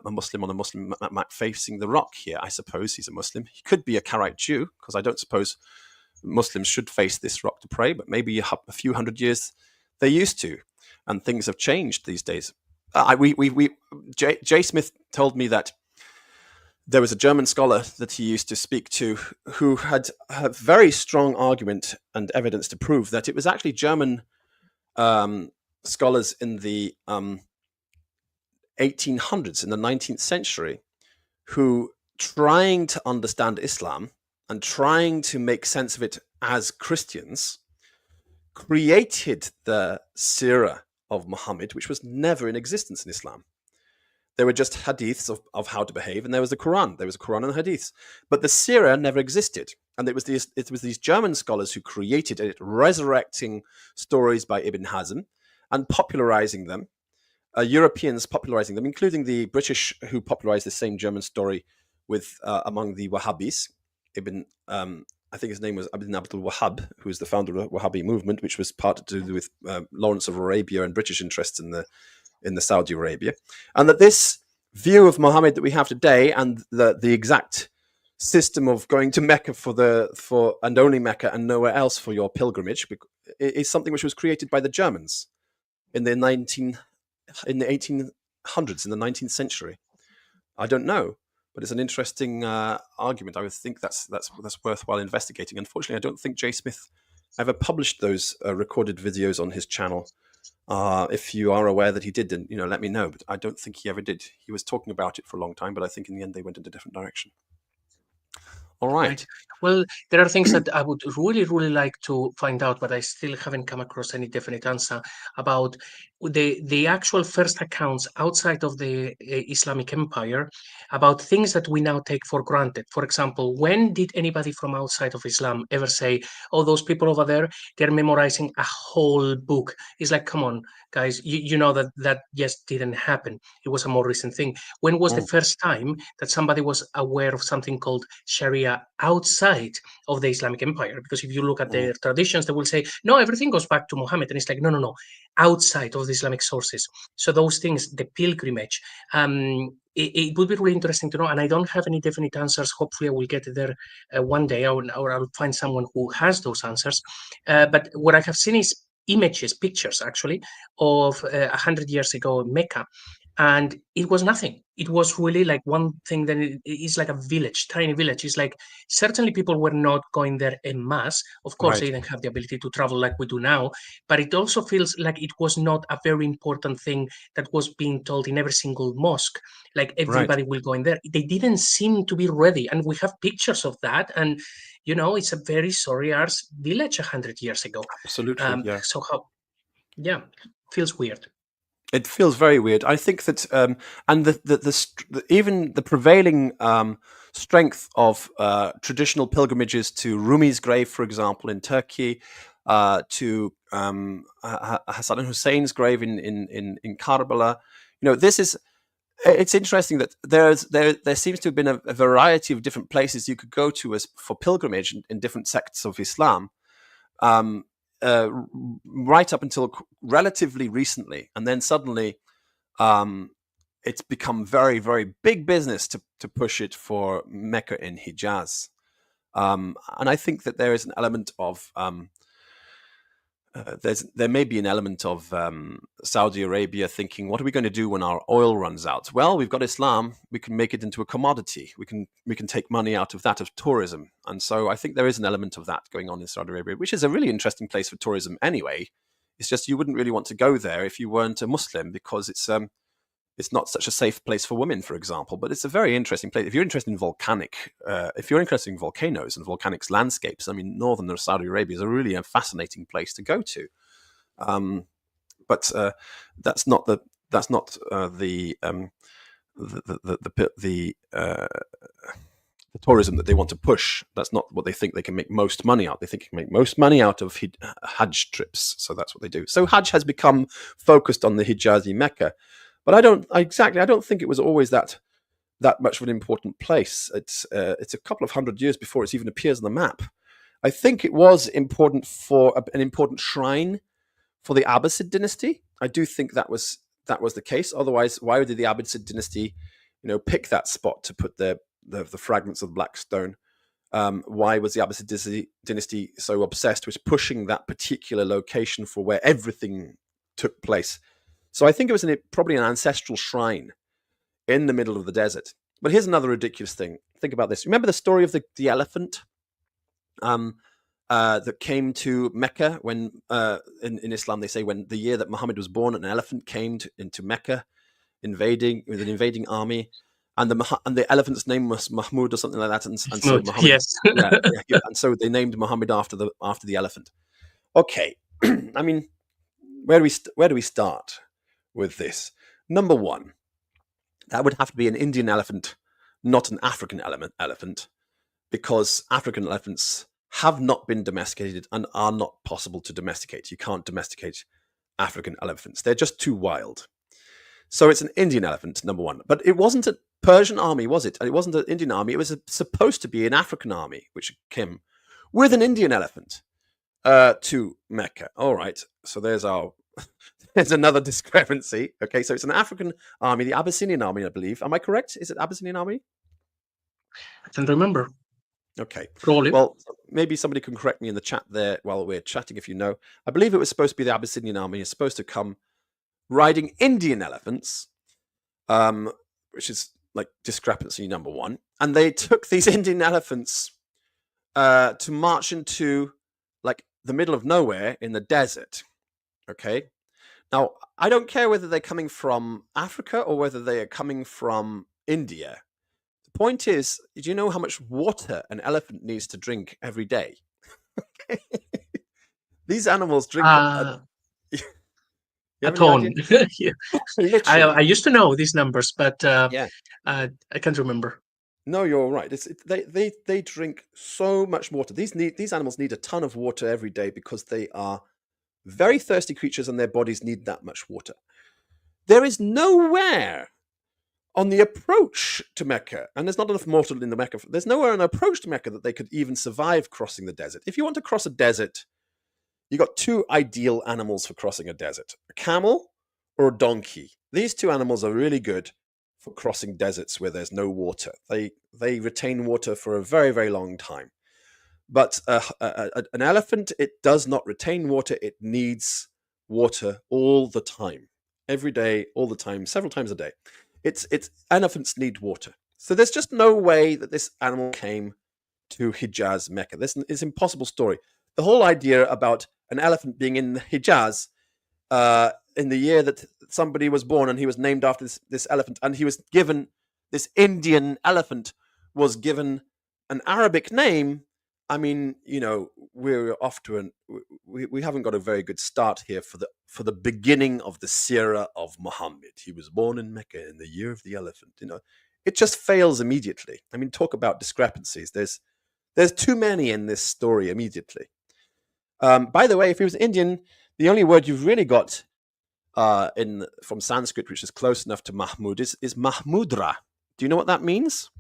Muslim on a Muslim map facing the rock here. I suppose he's a Muslim. He could be a Karaite Jew, because I don't suppose Muslims should face this rock to pray, but maybe a few hundred years they used to, and things have changed these days. J. Smith told me that there was a German scholar that he used to speak to who had a very strong argument and evidence to prove that it was actually German scholars in the 1800s, in the 19th century, who, trying to understand Islam and trying to make sense of it as Christians, created the Sirah of Muhammad, which was never in existence in Islam. There were just hadiths of how to behave, and there was the Quran. There was a Quran and hadiths. But the Sirah never existed. And it was these German scholars who created it, resurrecting stories by Ibn Hazm and popularizing them, Europeans popularizing them, including the British, who popularized the same German story with among the Wahhabis. I think his name was Ibn Abdul Wahhab, who was the founder of the Wahhabi movement, which was part to do with Lawrence of Arabia and British interests in the Saudi Arabia. And that this view of Muhammad that we have today, and the exact system of going to Mecca for and only Mecca and nowhere else for your pilgrimage, is something which was created by the Germans in the 1800s, in the 19th century. I don't know, but it's an interesting argument. I would think that's worthwhile investigating. Unfortunately, I don't think J. Smith ever published those recorded videos on his channel. If you are aware that he did, then let me know. But I don't think he ever did. He was talking about it for a long time, but I think in the end they went in a different direction. All right. Well, there are things that I would really, really like to find out, but I still haven't come across any definite answer about the actual first accounts outside of the Islamic Empire about things that we now take for granted. For example, when did anybody from outside of Islam ever say, "Oh, those people over there, they're memorizing a whole book"? It's like, come on, guys, you know that just didn't happen. It was a more recent thing. When was the first time that somebody was aware of something called Sharia outside of the Islamic Empire? Because if you look at their traditions, they will say, no, everything goes back to Muhammad. And it's like, no. Outside of the Islamic sources. So those things, the pilgrimage, it would be really interesting to know. And I don't have any definite answers. Hopefully, I will get there one day, or I will find someone who has those answers. But what I have seen is images, pictures actually, of 100 years ago Mecca. And it was nothing. It was really like one thing that is like a village, tiny village. It's like certainly people were not going there en masse. Of course, Right. they didn't have the ability to travel like we do now, but it also feels like it was not a very important thing that was being told in every single mosque. Like everybody will go in there. They didn't seem to be ready. And we have pictures of that. And, you know, it's a very sorry arse village 100 years ago. Absolutely, yeah. So how, yeah, feels weird. It feels very weird. I think that, and even the prevailing strength of traditional pilgrimages to Rumi's grave, for example, in Turkey, to Hassan Hussein's grave in Karbala. You know, it's interesting that there seems to have been a variety of different places you could go to as for pilgrimage in different sects of Islam. Right up until relatively recently, and then suddenly it's become very, very big business to push it for Mecca in Hijaz. And I think that there is an element of there may be an element of Saudi Arabia thinking, what are we going to do when our oil runs out? Well, we've got Islam. We can make it into a commodity. We can take money out of that, of tourism. And so I think there is an element of that going on in Saudi Arabia, which is a really interesting place for tourism anyway. It's just you wouldn't really want to go there if you weren't a Muslim, because it's not such a safe place for women, for example. But it's a very interesting place. If you're interested in if you're interested in volcanoes and volcanic landscapes, I mean, northern Saudi Arabia is really a fascinating place to go to. But that's not the tourism that they want to push. That's not what they think they can make most money out. They think they can make most money out of Hajj trips. So that's what they do. So Hajj has become focused on the Hijazi Mecca. But I don't think it was always that much of an important place. It's a couple of hundred years before it even appears on the map. I think it was important for an important shrine for the Abbasid dynasty. I do think that was the case. Otherwise, why did the Abbasid dynasty, pick that spot to put the fragments of the black stone? Why was the Abbasid dynasty so obsessed with pushing that particular location for where everything took place? So I think it was probably an ancestral shrine in the middle of the desert. But here's another ridiculous thing. Think about this. Remember the story of the elephant that came to Mecca when in Islam they say when the year that Muhammad was born, an elephant came into Mecca, with an invading army, and the elephant's name was Mahmud or something like that, and so Muhammad, yes, and so they named Muhammad after the elephant. Okay, I mean, where do we start with this? Number one, that would have to be an Indian elephant, not an African elephant, because African elephants have not been domesticated and are not possible to domesticate. You can't domesticate African elephants. They're just too wild. So it's an Indian elephant, number one. But it wasn't a Persian army, was it? It wasn't an Indian army. It was supposed to be an African army, which came with an Indian elephant to Mecca. All right. So there's another discrepancy. Okay, so it's an African army, the Abyssinian army, I believe. Am I correct? Is it Abyssinian army? I can remember. Okay. Probably. Well, maybe somebody can correct me in the chat there while we're chatting, if you know. I believe it was supposed to be the Abyssinian army. It's supposed to come riding Indian elephants, which is like discrepancy number one. And they took these Indian elephants to march into like the middle of nowhere in the desert. Okay. Now, I don't care whether they're coming from Africa or whether they are coming from India. The point is, do you know how much water an elephant needs to drink every day? These animals drink a ton. Yeah. I used to know these numbers, but I can't remember. No, you're right. They drink so much water. These animals need a ton of water every day because they are very thirsty creatures and their bodies need that much water. There is nowhere on the approach to Mecca, and there's not enough water in the Mecca. There's nowhere on the approach to Mecca that they could even survive crossing the desert. If you want to cross a desert, you got two ideal animals for crossing a desert: a camel or a donkey. These two animals are really good for crossing deserts where there's no water. They retain water for a very, very long time. But an elephant, it does not retain water. It needs water all the time, every day, all the time, several times a day. Elephants need water. So there's just no way that this animal came to Hijaz, Mecca. This is an impossible story. The whole idea about an elephant being in Hijaz in the year that somebody was born and he was named after this elephant, and he was given, this Indian elephant was given an Arabic name. I mean, we're off to we haven't got a very good start here for the beginning of the Sirah of Muhammad. He was born in Mecca in the year of the elephant. It just fails immediately. I mean, talk about discrepancies. There's too many in this story immediately. By the way, if he was Indian, the only word you've really got from Sanskrit, which is close enough to Mahmud, is Mahmudra. Do you know what that means?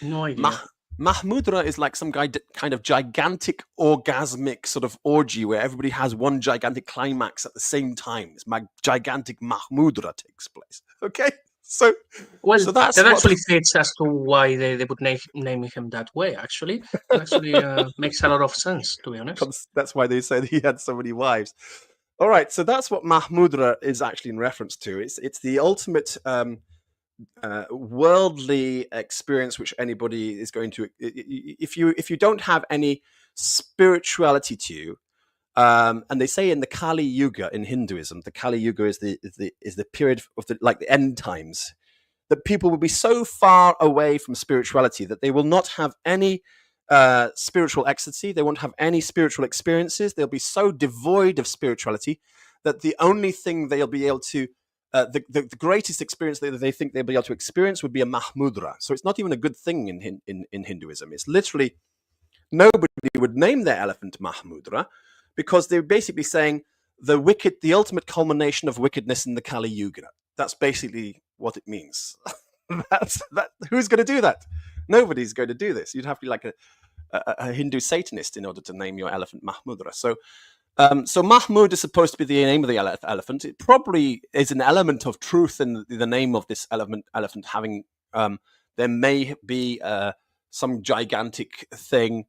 No idea. Mahmudra is like some kind of gigantic orgasmic sort of orgy where everybody has one gigantic climax at the same time. This gigantic Mahmudra takes place. Okay? So that's that actually fits as to why they would name him that way, actually. It actually makes a lot of sense, to be honest. That's why they say that he had so many wives. All right, so that's what Mahmudra is actually in reference to. It's the ultimate worldly experience which anybody is going to. If you don't have any spirituality to you, and they say in the Kali Yuga in Hinduism, the Kali Yuga is the period of the end times, that people will be so far away from spirituality that they will not have any spiritual ecstasy. They won't have any spiritual experiences. They'll be so devoid of spirituality that the only thing they'll be able to, the greatest experience that they think they'll be able to experience would be a Mahmudra. So it's not even a good thing in Hinduism. It's literally, nobody would name their elephant Mahmudra because they're basically saying the ultimate culmination of wickedness in the Kali Yuga. That's basically what it means. Who's going to do that? Nobody's going to do this. You'd have to be like a Hindu Satanist in order to name your elephant Mahmudra. So Mahmud is supposed to be the name of the elephant. It probably is an element of truth in the name of this elephant having. There may be some gigantic thing.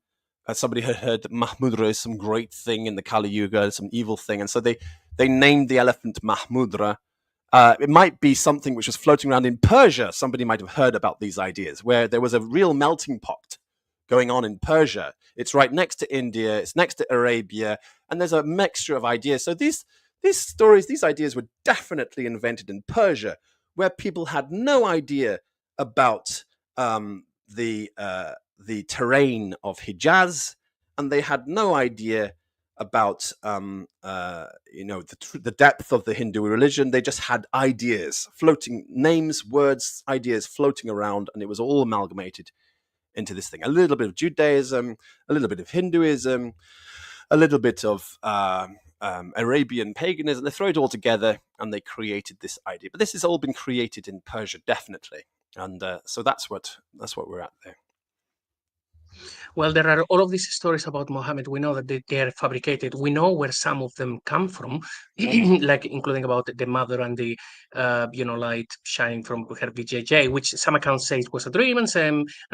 Somebody had heard that Mahmudra is some great thing in the Kali Yuga, some evil thing, and so they named the elephant Mahmudra. It might be something which was floating around in Persia. Somebody might have heard about these ideas, where there was a real melting pot going on in Persia. It's right next to India, it's next to Arabia, and there's a mixture of ideas. So these stories, these ideas were definitely invented in Persia, where people had no idea about the terrain of Hijaz, and they had no idea about the depth of the Hindu religion. They just had ideas floating, names, words, ideas floating around, and it was all amalgamated into this thing. A little bit of Judaism, a little bit of Hinduism, a little bit of Arabian paganism. They throw it all together and they created this idea. But this has all been created in Persia, definitely, and so that's what we're at there. Well, there are all of these stories about Muhammad. We know that they are fabricated. We know where some of them come from, like including about the mother and the, light shining from her VJJ, which some accounts say it was a dream, and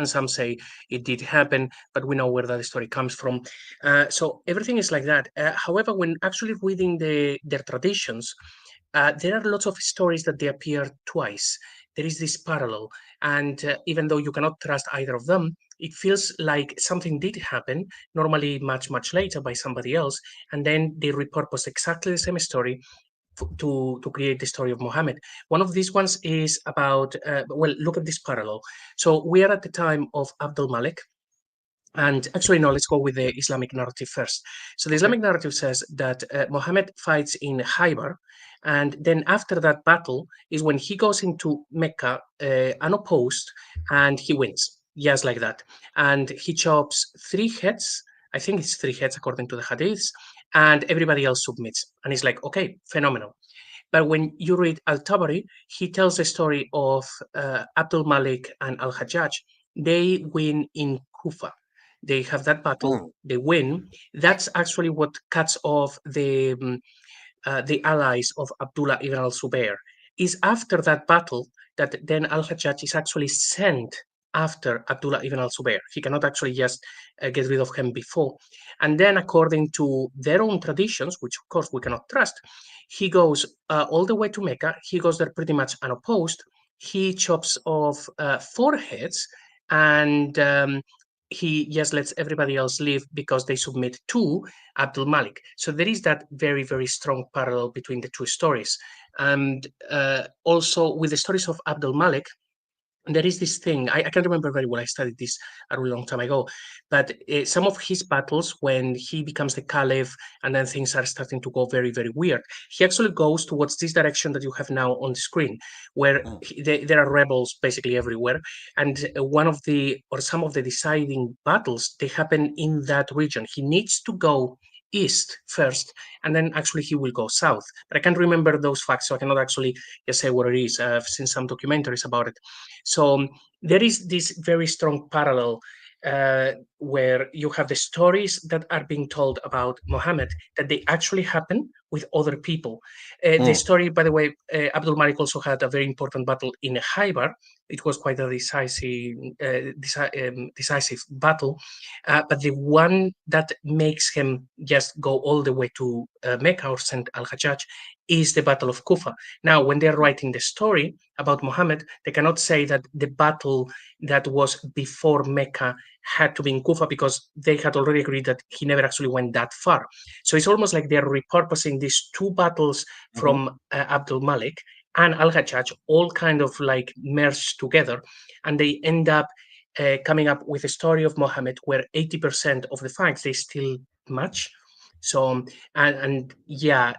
some say it did happen, but we know where that story comes from. So everything is like that. However, when actually reading their traditions, there are lots of stories that they appear twice. There is this parallel, and even though you cannot trust either of them, it feels like something did happen, normally much, much later by somebody else, and then they repurpose exactly the same story to create the story of Muhammad. One of these ones is about, look at this parallel. So we are at the time of Abdul Malik. And actually, no, let's go with the Islamic narrative first. So the Islamic narrative says that Muhammad fights in Khaybar, and then after that battle is when he goes into Mecca unopposed, and he wins, just like that. And he chops 3 heads. I think it's 3 heads according to the hadiths, and everybody else submits. And it's like, okay, phenomenal. But when you read Al-Tabari, he tells the story of Abdul Malik and Al-Hajjaj. They win in Kufa. They have that battle, they win. That's actually what cuts off the the allies of Abdullah ibn al-Zubayr. Is after that battle that then Al-Hajjaj is actually sent after Abdullah ibn al-Zubayr. He cannot actually just get rid of him before. And then according to their own traditions, which of course we cannot trust, he goes all the way to Mecca. He goes there pretty much unopposed. He chops off foreheads and he just lets everybody else leave because they submit to Abdul Malik. So there is that very, very strong parallel between the two stories. And also with the stories of Abdul Malik, there is this thing, I can't remember very well, I studied this a really long time ago, but some of his battles when he becomes the caliph and then things are starting to go very, very weird, he actually goes towards this direction that you have now on the screen, where there are rebels basically everywhere. And one of the, or some of the deciding battles, they happen in that region. He needs to go east first, and then actually he will go south. But I can't remember those facts, so I cannot actually just say what it is. I've seen some documentaries about it. So there is this very strong parallel where you have the stories that are being told about Muhammad that they actually happen with other people. The story, by the way, Abdul Malik also had a very important battle in Khaybar. It was quite a decisive battle, but the one that makes him just go all the way to Mecca or send Al-Hajjaj is the Battle of Kufa. Now, when they're writing the story about Muhammad, they cannot say that the battle that was before Mecca had to be in Kufa because they had already agreed that he never actually went that far. So it's almost like they're repurposing these two battles from Abdul Malik and Al-Hajjaj, all kind of like merged together, and they end up coming up with a story of Muhammad where 80% of the facts, they still match. So, and yeah,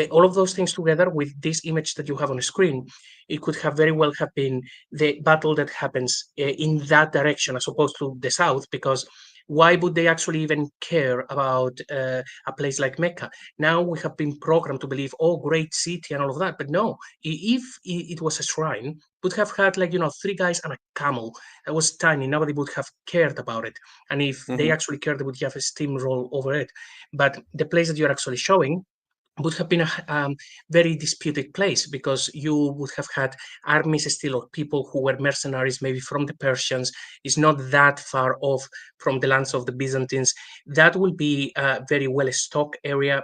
all of those things together with this image that you have on the screen, it could have very well have been the battle that happens in that direction as opposed to the south, because why would they actually even care about a place like Mecca? Now we have been programmed to believe, oh, great city and all of that. But no, if it was a shrine, would have had like, 3 guys and a camel. It was tiny. Nobody would have cared about it. And if they actually cared, they would have a steamroll over it. But the place that you're actually showing would have been a very disputed place because you would have had armies still of people who were mercenaries, maybe from the Persians. It's not that far off from the lands of the Byzantines. That will be a very well-stocked area,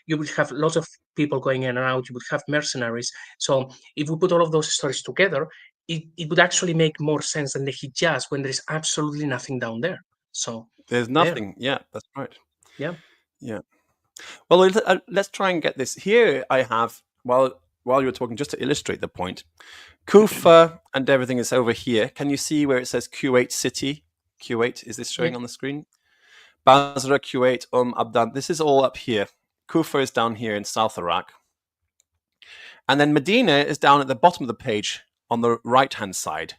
You would have lots of people going in and out. You would have mercenaries. So if we put all of those stories together, it would actually make more sense than the Hijaz when there is absolutely nothing down there. So there's nothing. Yeah, that's right. Yeah. Well, let's try and get this. Here I have, while you were talking, just to illustrate the point, Kufa and everything is over here. Can you see where it says Kuwait city? Kuwait, is this showing on the screen? Basra, Kuwait, Abedan. This is all up here. Kufa is down here in South Iraq. And then Medina is down at the bottom of the page on the right-hand side.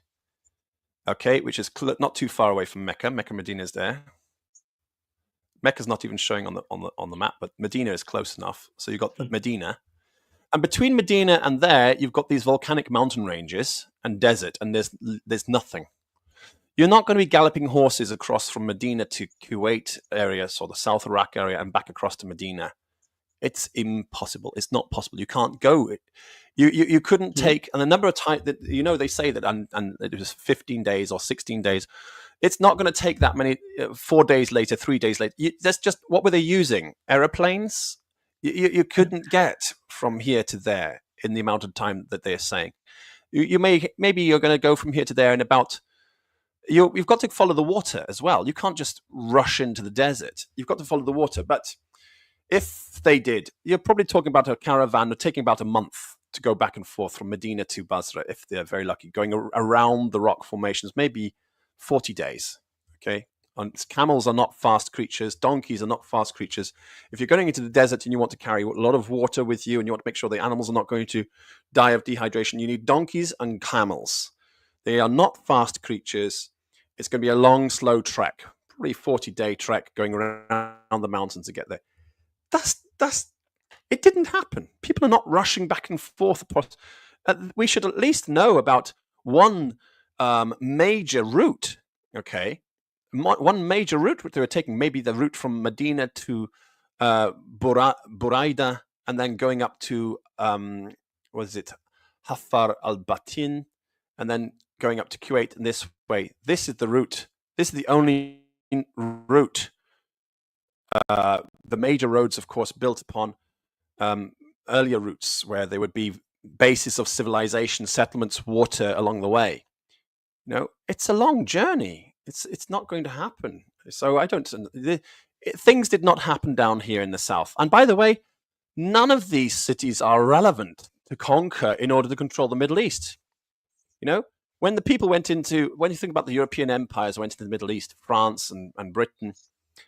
Okay, which is not too far away from Mecca. Medina is there. Mecca's not even showing on the map, but Medina is close enough. So you've got Medina. And between Medina and there, you've got these volcanic mountain ranges and desert, and there's nothing. You're not going to be galloping horses across from Medina to Kuwait area, so the South Iraq area, and back across to Medina. It's impossible. It's not possible. You can't go. You couldn't take, and the number of times that, they say that, and it was 15 days or 16 days. It's not going to take that many, 4 days later, 3 days later. That's just, what were they using? Aeroplanes? You couldn't get from here to there in the amount of time that they're saying. Maybe you're going to go from here to there in about, you've got to follow the water as well. You can't just rush into the desert. You've got to follow the water. But if they did, you're probably talking about a caravan taking about a month to go back and forth from Medina to Basra, if they're very lucky, going around the rock formations, maybe 40 days. Okay. And camels are not fast creatures. Donkeys are not fast creatures. If you're going into the desert and you want to carry a lot of water with you and you want to make sure the animals are not going to die of dehydration, you need donkeys and camels. They are not fast creatures. It's going to be a long, slow trek, probably 40-day trek going around the mountains to get there. It didn't happen. People are not rushing back and forth. We should at least know about one major route, okay? One major route they were taking, maybe the route from Medina to Buraida, and then going up to Hafar al-Batin, and then going up to Kuwait in this way. This is the route. This is the only route. The major roads, of course, built upon earlier routes where there would be basis of civilization, settlements, water along the way. It's a long journey. It's not going to happen. So things did not happen down here in the south. And by the way, none of these cities are relevant to conquer in order to control the Middle East. When the people when you think about the European empires went into the Middle East, France and Britain,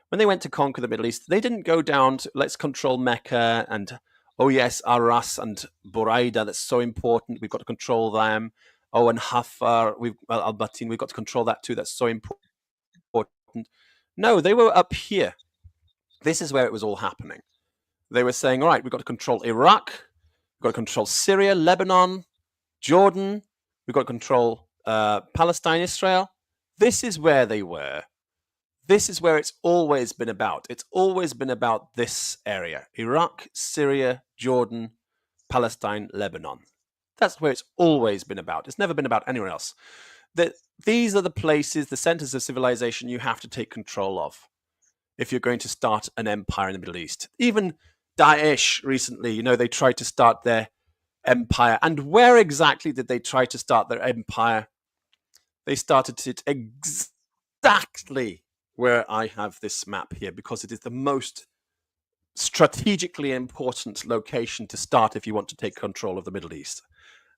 when they went to conquer the Middle East, they didn't go down to, let's control Mecca and, oh yes, Aras and Buraida, that's so important, we've got to control them. Oh, and Hafar, al-Batin, we've got to control that too, that's so important. No, they were up here. This is where it was all happening. They were saying, all right, we've got to control Iraq, we've got to control Syria, Lebanon, Jordan, we've got to control Palestine, Israel. This is where they were. This is where it's always been about. It's always been about this area. Iraq, Syria, Jordan, Palestine, Lebanon. That's where it's always been about. It's never been about anywhere else. These are the places, the centers of civilization you have to take control of if you're going to start an empire in the Middle East. Even Daesh recently, they tried to start their empire. And where exactly did they try to start their empire? They started it exactly where I have this map here, because it is the most strategically important location to start if you want to take control of the Middle East.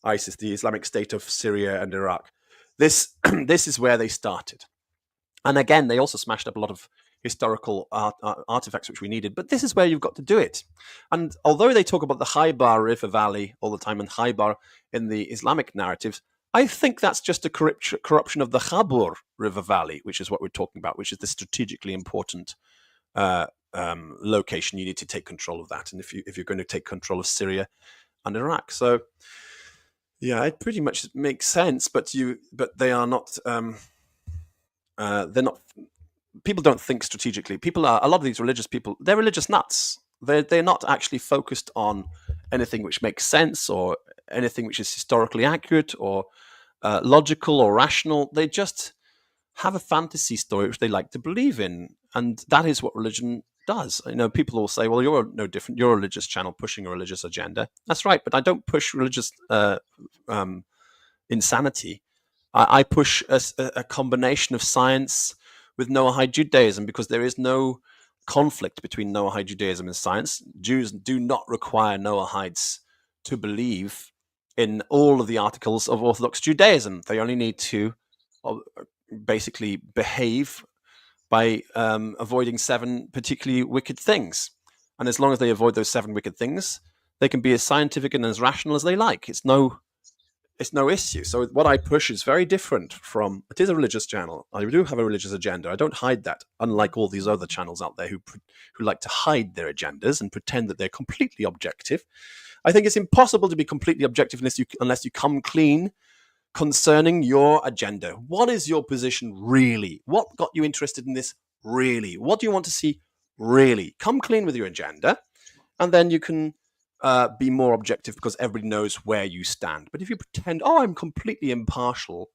ISIS, the Islamic State of Syria and Iraq. This is where they started. And again, they also smashed up a lot of historical artifacts which we needed, but this is where you've got to do it. And although they talk about the Khaybar River Valley all the time and Khaybar in the Islamic narratives, I think that's just a corruption of the Khabur River Valley, which is what we're talking about, which is the strategically important location. You need to take control of that, and if you're going to take control of Syria and Iraq, so yeah, it pretty much makes sense. But they are not. They're not. People don't think strategically. A lot of these religious people, they're religious nuts. They're not actually focused on anything which makes sense or anything which is historically accurate or logical or rational. They just have a fantasy story which they like to believe in, and that is what religion does. People will say, well, you're no different. You're a religious channel pushing a religious agenda. That's right, but I don't push religious insanity. I push a combination of science with Noahide Judaism, because there is no conflict between Noahide Judaism and science. Jews do not require Noahides to believe in all of the articles of Orthodox Judaism. They only need to basically behave by avoiding 7 particularly wicked things. And as long as they avoid those 7 wicked things, they can be as scientific and as rational as they like. It's no issue. So what I push is very different from, it is a religious channel. I do have a religious agenda. I don't hide that, unlike all these other channels out there who like to hide their agendas and pretend that they're completely objective. I think it's impossible to be completely objective unless you come clean concerning your agenda. What is your position really? What got you interested in this really? What do you want to see really? Come clean with your agenda, and then you can be more objective, because everybody knows where you stand. But if you pretend, I'm completely impartial,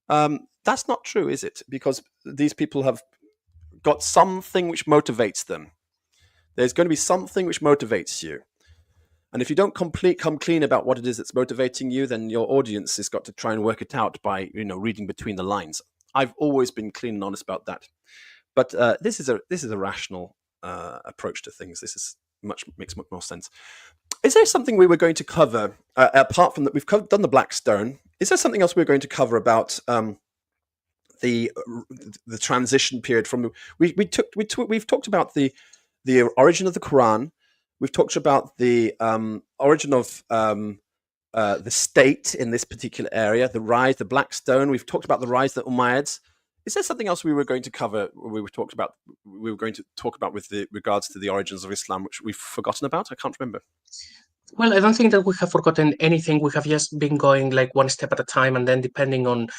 that's not true, is it? Because these people have got something which motivates them. There's going to be something which motivates you. And if you don't come clean about what it is that's motivating you, then your audience has got to try and work it out by reading between the lines. I've always been clean and honest about that. But this is a rational approach to things. This makes much more sense. Is there something we were going to cover apart from that? We've done the Black Stone. Is there something else we're going to cover about the transition period from? We've talked about the origin of the Quran. We've talked about the origin of the state in this particular area, the rise, the Black Stone. We've talked about the rise of the Umayyads. Is there something else we were going to cover? We were going to talk about with regards to the origins of Islam, which we've forgotten about? I can't remember. Well, I don't think that we have forgotten anything. We have just been going like one step at a time, and then depending on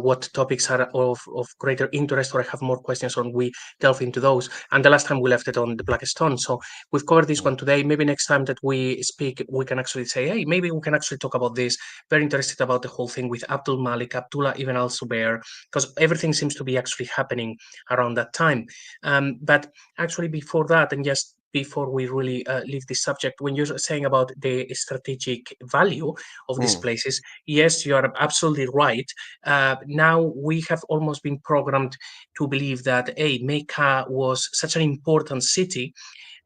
what topics are of greater interest or I have more questions on, we delve into those. And the last time we left it on the Black Stone. So we've covered this one today. Maybe next time that we speak, we can actually say, hey, maybe we can actually talk about this. Very interested about the whole thing with Abdul Malik, Abdullah ibn al-Zubair, because everything seems to be actually happening around that time. But actually before that, and just before we really leave this subject, when you're saying about the strategic value of these places, yes, you are absolutely right. Now we have almost been programmed to believe that, hey, Mecca was such an important city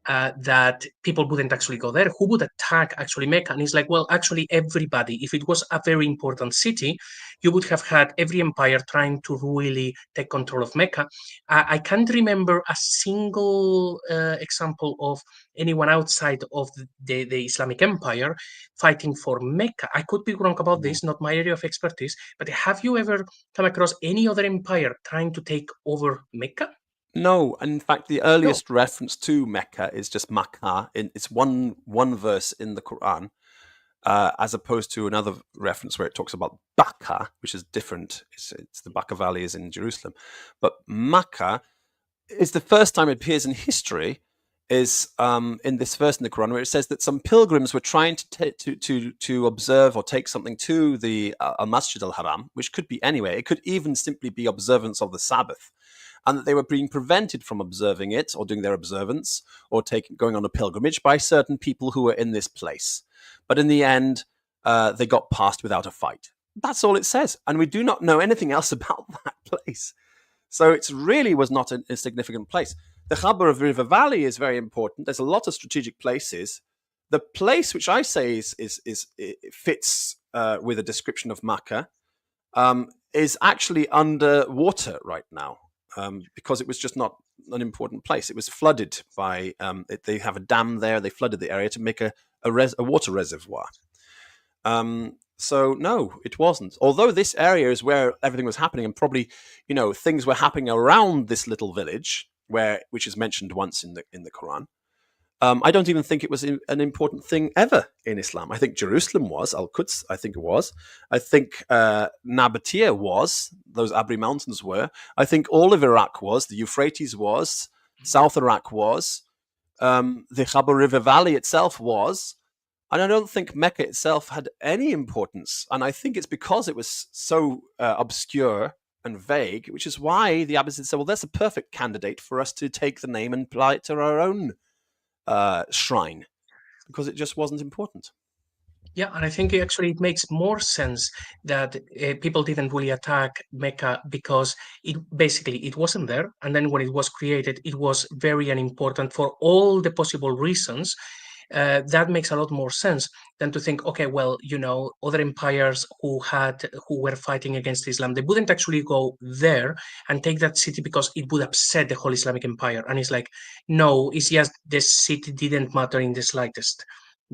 that people wouldn't actually go there. Who would attack actually Mecca? And it's like, well, actually everybody. If it was a very important city, you would have had every empire trying to really take control of Mecca. I can't remember a single example of anyone outside of the Islamic Empire fighting for Mecca. I could be wrong about this, not my area of expertise, but have you ever come across any other empire trying to take over Mecca? No, and in fact, the earliest reference to Mecca is just Makkah. It's one verse in the Quran, as opposed to another reference where it talks about Bakka, which is different. It's the Bakka Valley is in Jerusalem, but Makkah is the first time it appears in history. Is in this verse in the Quran where it says that some pilgrims were trying to observe or take something to the Masjid Al-Haram, which could be anywhere. It could even simply be observance of the Sabbath, and that they were being prevented from observing it or doing their observance or going on a pilgrimage by certain people who were in this place. But in the end, they got past without a fight. That's all it says, and we do not know anything else about that place. So it really was not a significant place. The Chamor of River Valley is very important. There's a lot of strategic places. The place which I say fits with a description of Makkah is actually underwater right now because it was just not an important place. It was flooded by. They have a dam there. They flooded the area to make a water reservoir. So no, it wasn't. Although this area is where everything was happening, and probably, things were happening around this little village which is mentioned once in the Quran. I don't even think it was an important thing ever in Islam. I think Jerusalem was, Al-Quds, I think it was. I think Nabatea was, those Abri Mountains were. I think all of Iraq was, the Euphrates was, South Iraq was, the Khabar River Valley itself was. And I don't think Mecca itself had any importance. And I think it's because it was so obscure and vague, which is why the Abbasids said, well, that's a perfect candidate for us to take the name and apply it to our own shrine, because it just wasn't important. Yeah, and I think it makes more sense that people didn't really attack Mecca because it wasn't there. And then when it was created, it was very unimportant for all the possible reasons. That makes a lot more sense than to think, okay, well, other empires who were fighting against Islam, they wouldn't actually go there and take that city because it would upset the whole Islamic Empire. And it's like, no, it's just the city didn't matter in the slightest.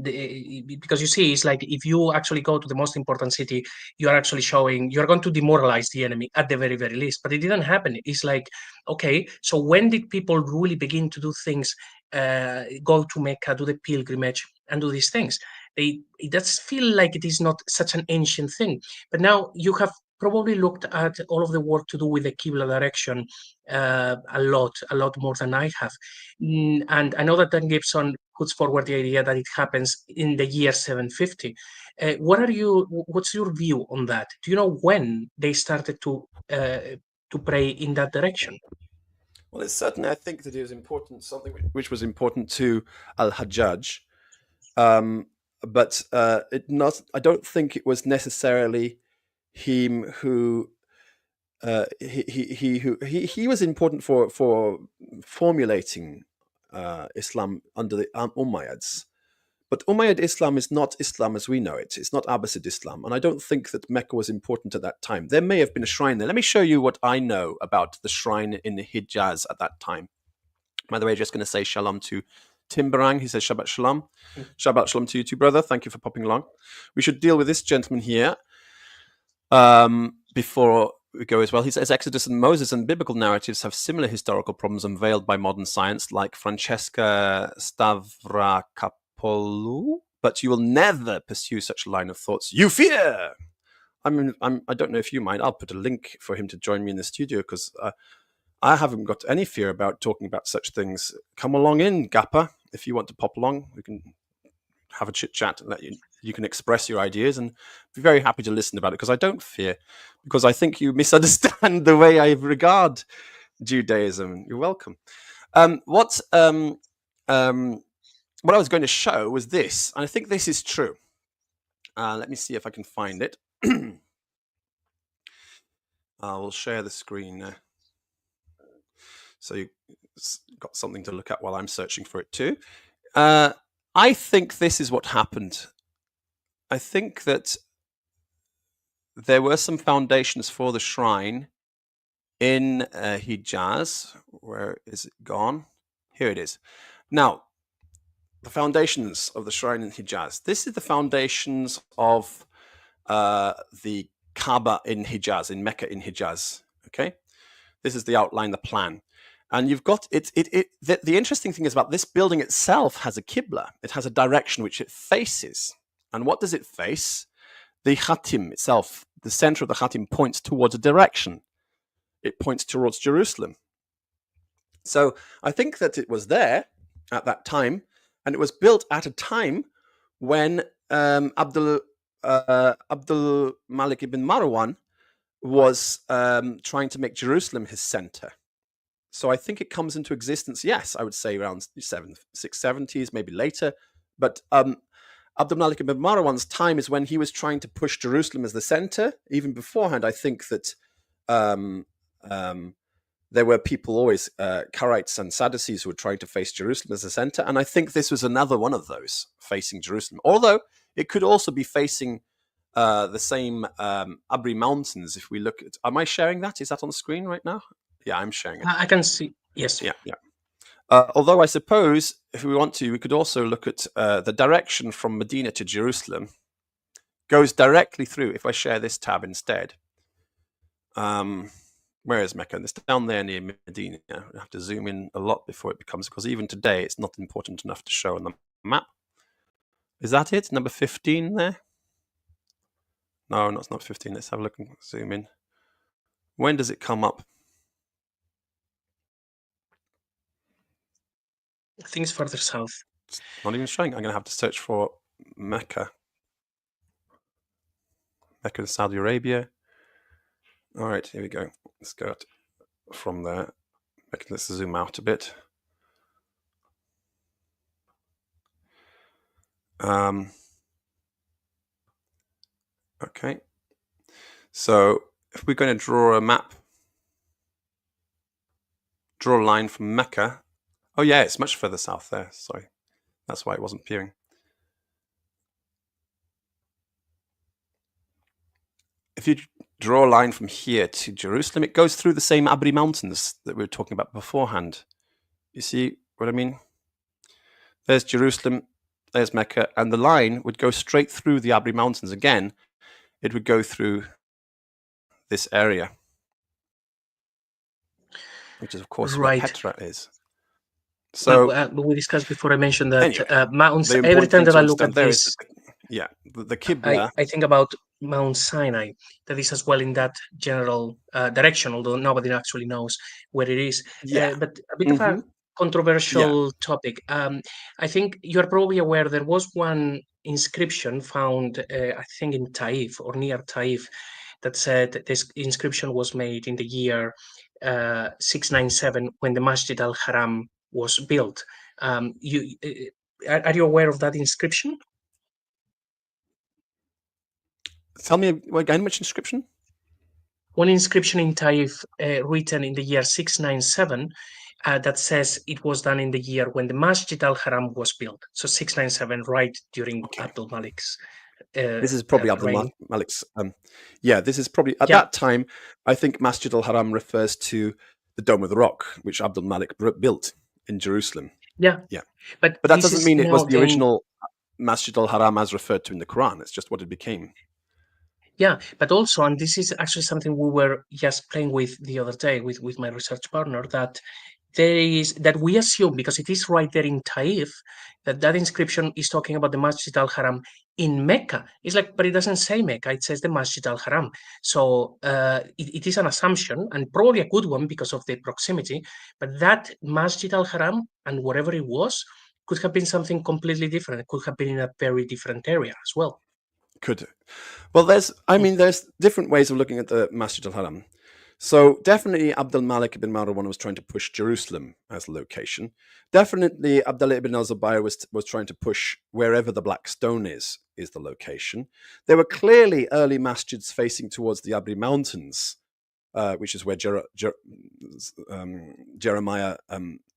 Because you see, it's like if you actually go to the most important city, you are actually showing you're going to demoralize the enemy at the very, very least. But it didn't happen. It's like, okay, so when did people really begin to do things, go to Mecca, do the pilgrimage, and do these things? It does feel like it is not such an ancient thing. But now you have probably looked at all of the work to do with the Qibla direction a lot more than I have. And I know that Dan Gibson puts forward the idea that it happens in the year 750. What's your view on that? Do you know when they started to pray in that direction? Well, it's certainly, I think that it was important, something which was important to Al-Hajjaj, but I don't think it was necessarily him who he was important for formulating Islam under the Umayyads. But Umayyad Islam is not Islam as we know it. It's not Abbasid Islam. And I don't think that Mecca was important at that time. There may have been a shrine there. Let me show you what I know about the shrine in Hijaz at that time. By the way, just going to say shalom to Timberang. He says Shabbat Shalom. Shabbat Shalom to you too, brother. Thank you for popping along. We should deal with this gentleman here before we go as well. He says Exodus and Moses and biblical narratives have similar historical problems unveiled by modern science, like Francesca Stavrakopoulos, but you will never pursue such a line of thoughts. You fear. I don't know if you mind. I'll put a link for him to join me in the studio, because I haven't got any fear about talking about such things. Come along in, Gappa. If you want to pop along, we can have a chit chat and you can express your ideas, and be very happy to listen about it, because I don't fear, because I think you misunderstand the way I regard Judaism. You're welcome. What I was going to show was this, and I think this is true. Let me see if I can find it. I will share the screen now, so you've got something to look at while I'm searching for it too. I think this is what happened. I think that there were some foundations for the shrine in Hijaz. Where is it gone? Here it is. Now, the foundations of the shrine in Hijaz. This is the foundations of the Kaaba in Hijaz, in Mecca in Hijaz. Okay, this is the outline, the plan. And you've got it. The interesting thing is about this building itself has a Qibla. It has a direction which it faces. And what does it face? The Khatim itself, the center of the Khatim, points towards a direction. It points towards Jerusalem. So I think that it was there at that time, and it was built at a time when Abdul Malik ibn Marwan was trying to make Jerusalem his center. So I think it comes into existence, yes, I would say around 670s, maybe later. But Abdul Malik ibn Marwan's time is when he was trying to push Jerusalem as the center. Even beforehand, I think that there were people always, Karaites and Sadducees, who were trying to face Jerusalem as the center. And I think this was another one of those, facing Jerusalem. Although it could also be facing the same Abri Mountains. If we look at, am I sharing that? Is that on the screen right now? Yeah, I'm sharing it. I can see. Yes. Yeah. Although I suppose if we want to, we could also look at the direction from Medina to Jerusalem goes directly through. If I share this tab instead, where is Mecca? It's down there near Medina. I have to zoom in a lot before it becomes, because even today it's not important enough to show on the map. Is that it? Number 15 there? No, it's not 15. Let's have a look and zoom in. When does it come up? I think it's further south. It's not even showing. I'm going to have to search for Mecca. Mecca in Saudi Arabia. All right, here we go. Let's go from there. Let's zoom out a bit. Okay. So if we're going to draw a map, draw a line from Mecca. Oh yeah, it's much further south there. Sorry, that's why it wasn't appearing. If you draw a line from here to Jerusalem, it goes through the same Abri Mountains that we were talking about beforehand. You see what I mean? There's Jerusalem, there's Mecca, and the line would go straight through the Abri Mountains. Again, it would go through this area, which is, of course, right, where Petra is. So we discussed before. I mentioned that anyway, mountains. Every time that I look at this, the Qibla. I think about Mount Sinai. That is as well in that general direction, although nobody actually knows where it is. But a bit of a controversial topic. I think you're probably aware there was one inscription found, I think in Taif or near Taif, that said this inscription was made in the year 697 when the Masjid Al-Haram was built. Are you aware of that inscription? Tell me again, which inscription? One inscription in Taif written in the year 697 that says it was done in the year when the Masjid Al-Haram was built. So 697, right during Abdul Malik's this is probably Abdul Malik's. This is probably at that time. I think Masjid Al-Haram refers to the Dome of the Rock, which Abdul Malik built in Jerusalem. Yeah. But that doesn't mean it was the original Masjid Al-Haram as referred to in the Quran. It's just what it became. Yeah, but also, and this is actually something we were just playing with the other day with my research partner, that that we assume, because it is right there in Taif, that inscription is talking about the Masjid Al-Haram in Mecca. It's like, but it doesn't say Mecca, it says the Masjid Al-Haram. So it is an assumption, and probably a good one because of the proximity, but that Masjid Al-Haram and whatever it was could have been something completely different. It could have been in a very different area as well. Could. Well, there's different ways of looking at the Masjid al-Haram. So definitely Abdul Malik ibn Marwan was trying to push Jerusalem as a location. Definitely Abdullah ibn al-Zubayr was trying to push wherever the Black Stone is the location. There were clearly early masjids facing towards the Abri Mountains, which is where Jeremiah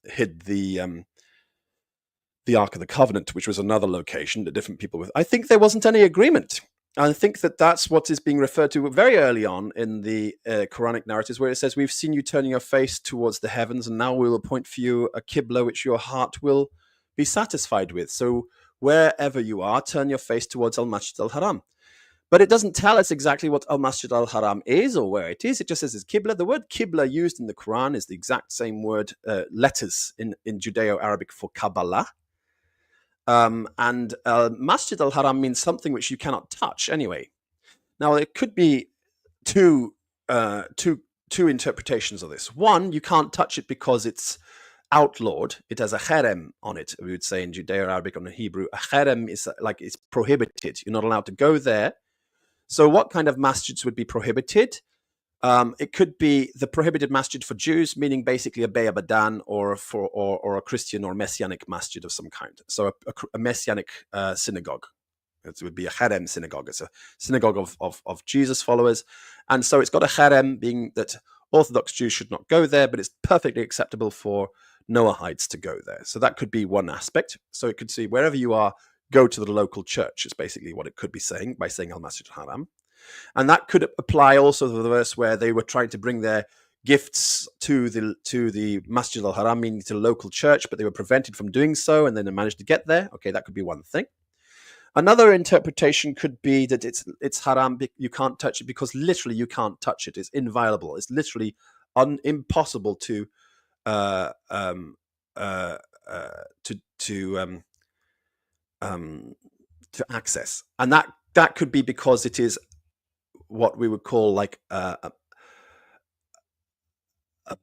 hid the Ark of the Covenant, which was another location that different people with. I think there wasn't any agreement. I think that's what is being referred to very early on in the Quranic narratives, where it says, "We've seen you turning your face towards the heavens, and now we will appoint for you a qibla which your heart will be satisfied with. So wherever you are, turn your face towards Al-Masjid Al-Haram." But it doesn't tell us exactly what Al-Masjid Al-Haram is or where it is. It just says it's qibla. The word qibla used in the Quran is the exact same word, letters in Judeo-Arabic for Kabbalah. And Masjid al-Haram means something which you cannot touch anyway. Now, there could be two interpretations of this. One, you can't touch it because it's outlawed. It has a harem on it, we would say in Judeo-Arabic or in Hebrew. A harem is like it's prohibited. You're not allowed to go there. So what kind of masjids would be prohibited? It could be the prohibited masjid for Jews, meaning basically a abedan or a Christian or Messianic masjid of some kind. So a Messianic synagogue. It would be a harem synagogue. It's a synagogue of Jesus followers. And so it's got a harem, being that Orthodox Jews should not go there, but it's perfectly acceptable for Noahides to go there. So that could be one aspect. So it could see wherever you are, go to the local church is basically what it could be saying by saying Al-Masjid al-Haram. And that could apply also to the verse where they were trying to bring their gifts to the Masjid al-Haram, meaning to the local church, but they were prevented from doing so, and then they managed to get there. Okay, that could be one thing. Another interpretation could be that it's haram, you can't touch it because literally you can't touch it. It's inviolable. It's literally impossible to access, and that could be because it is what we would call like a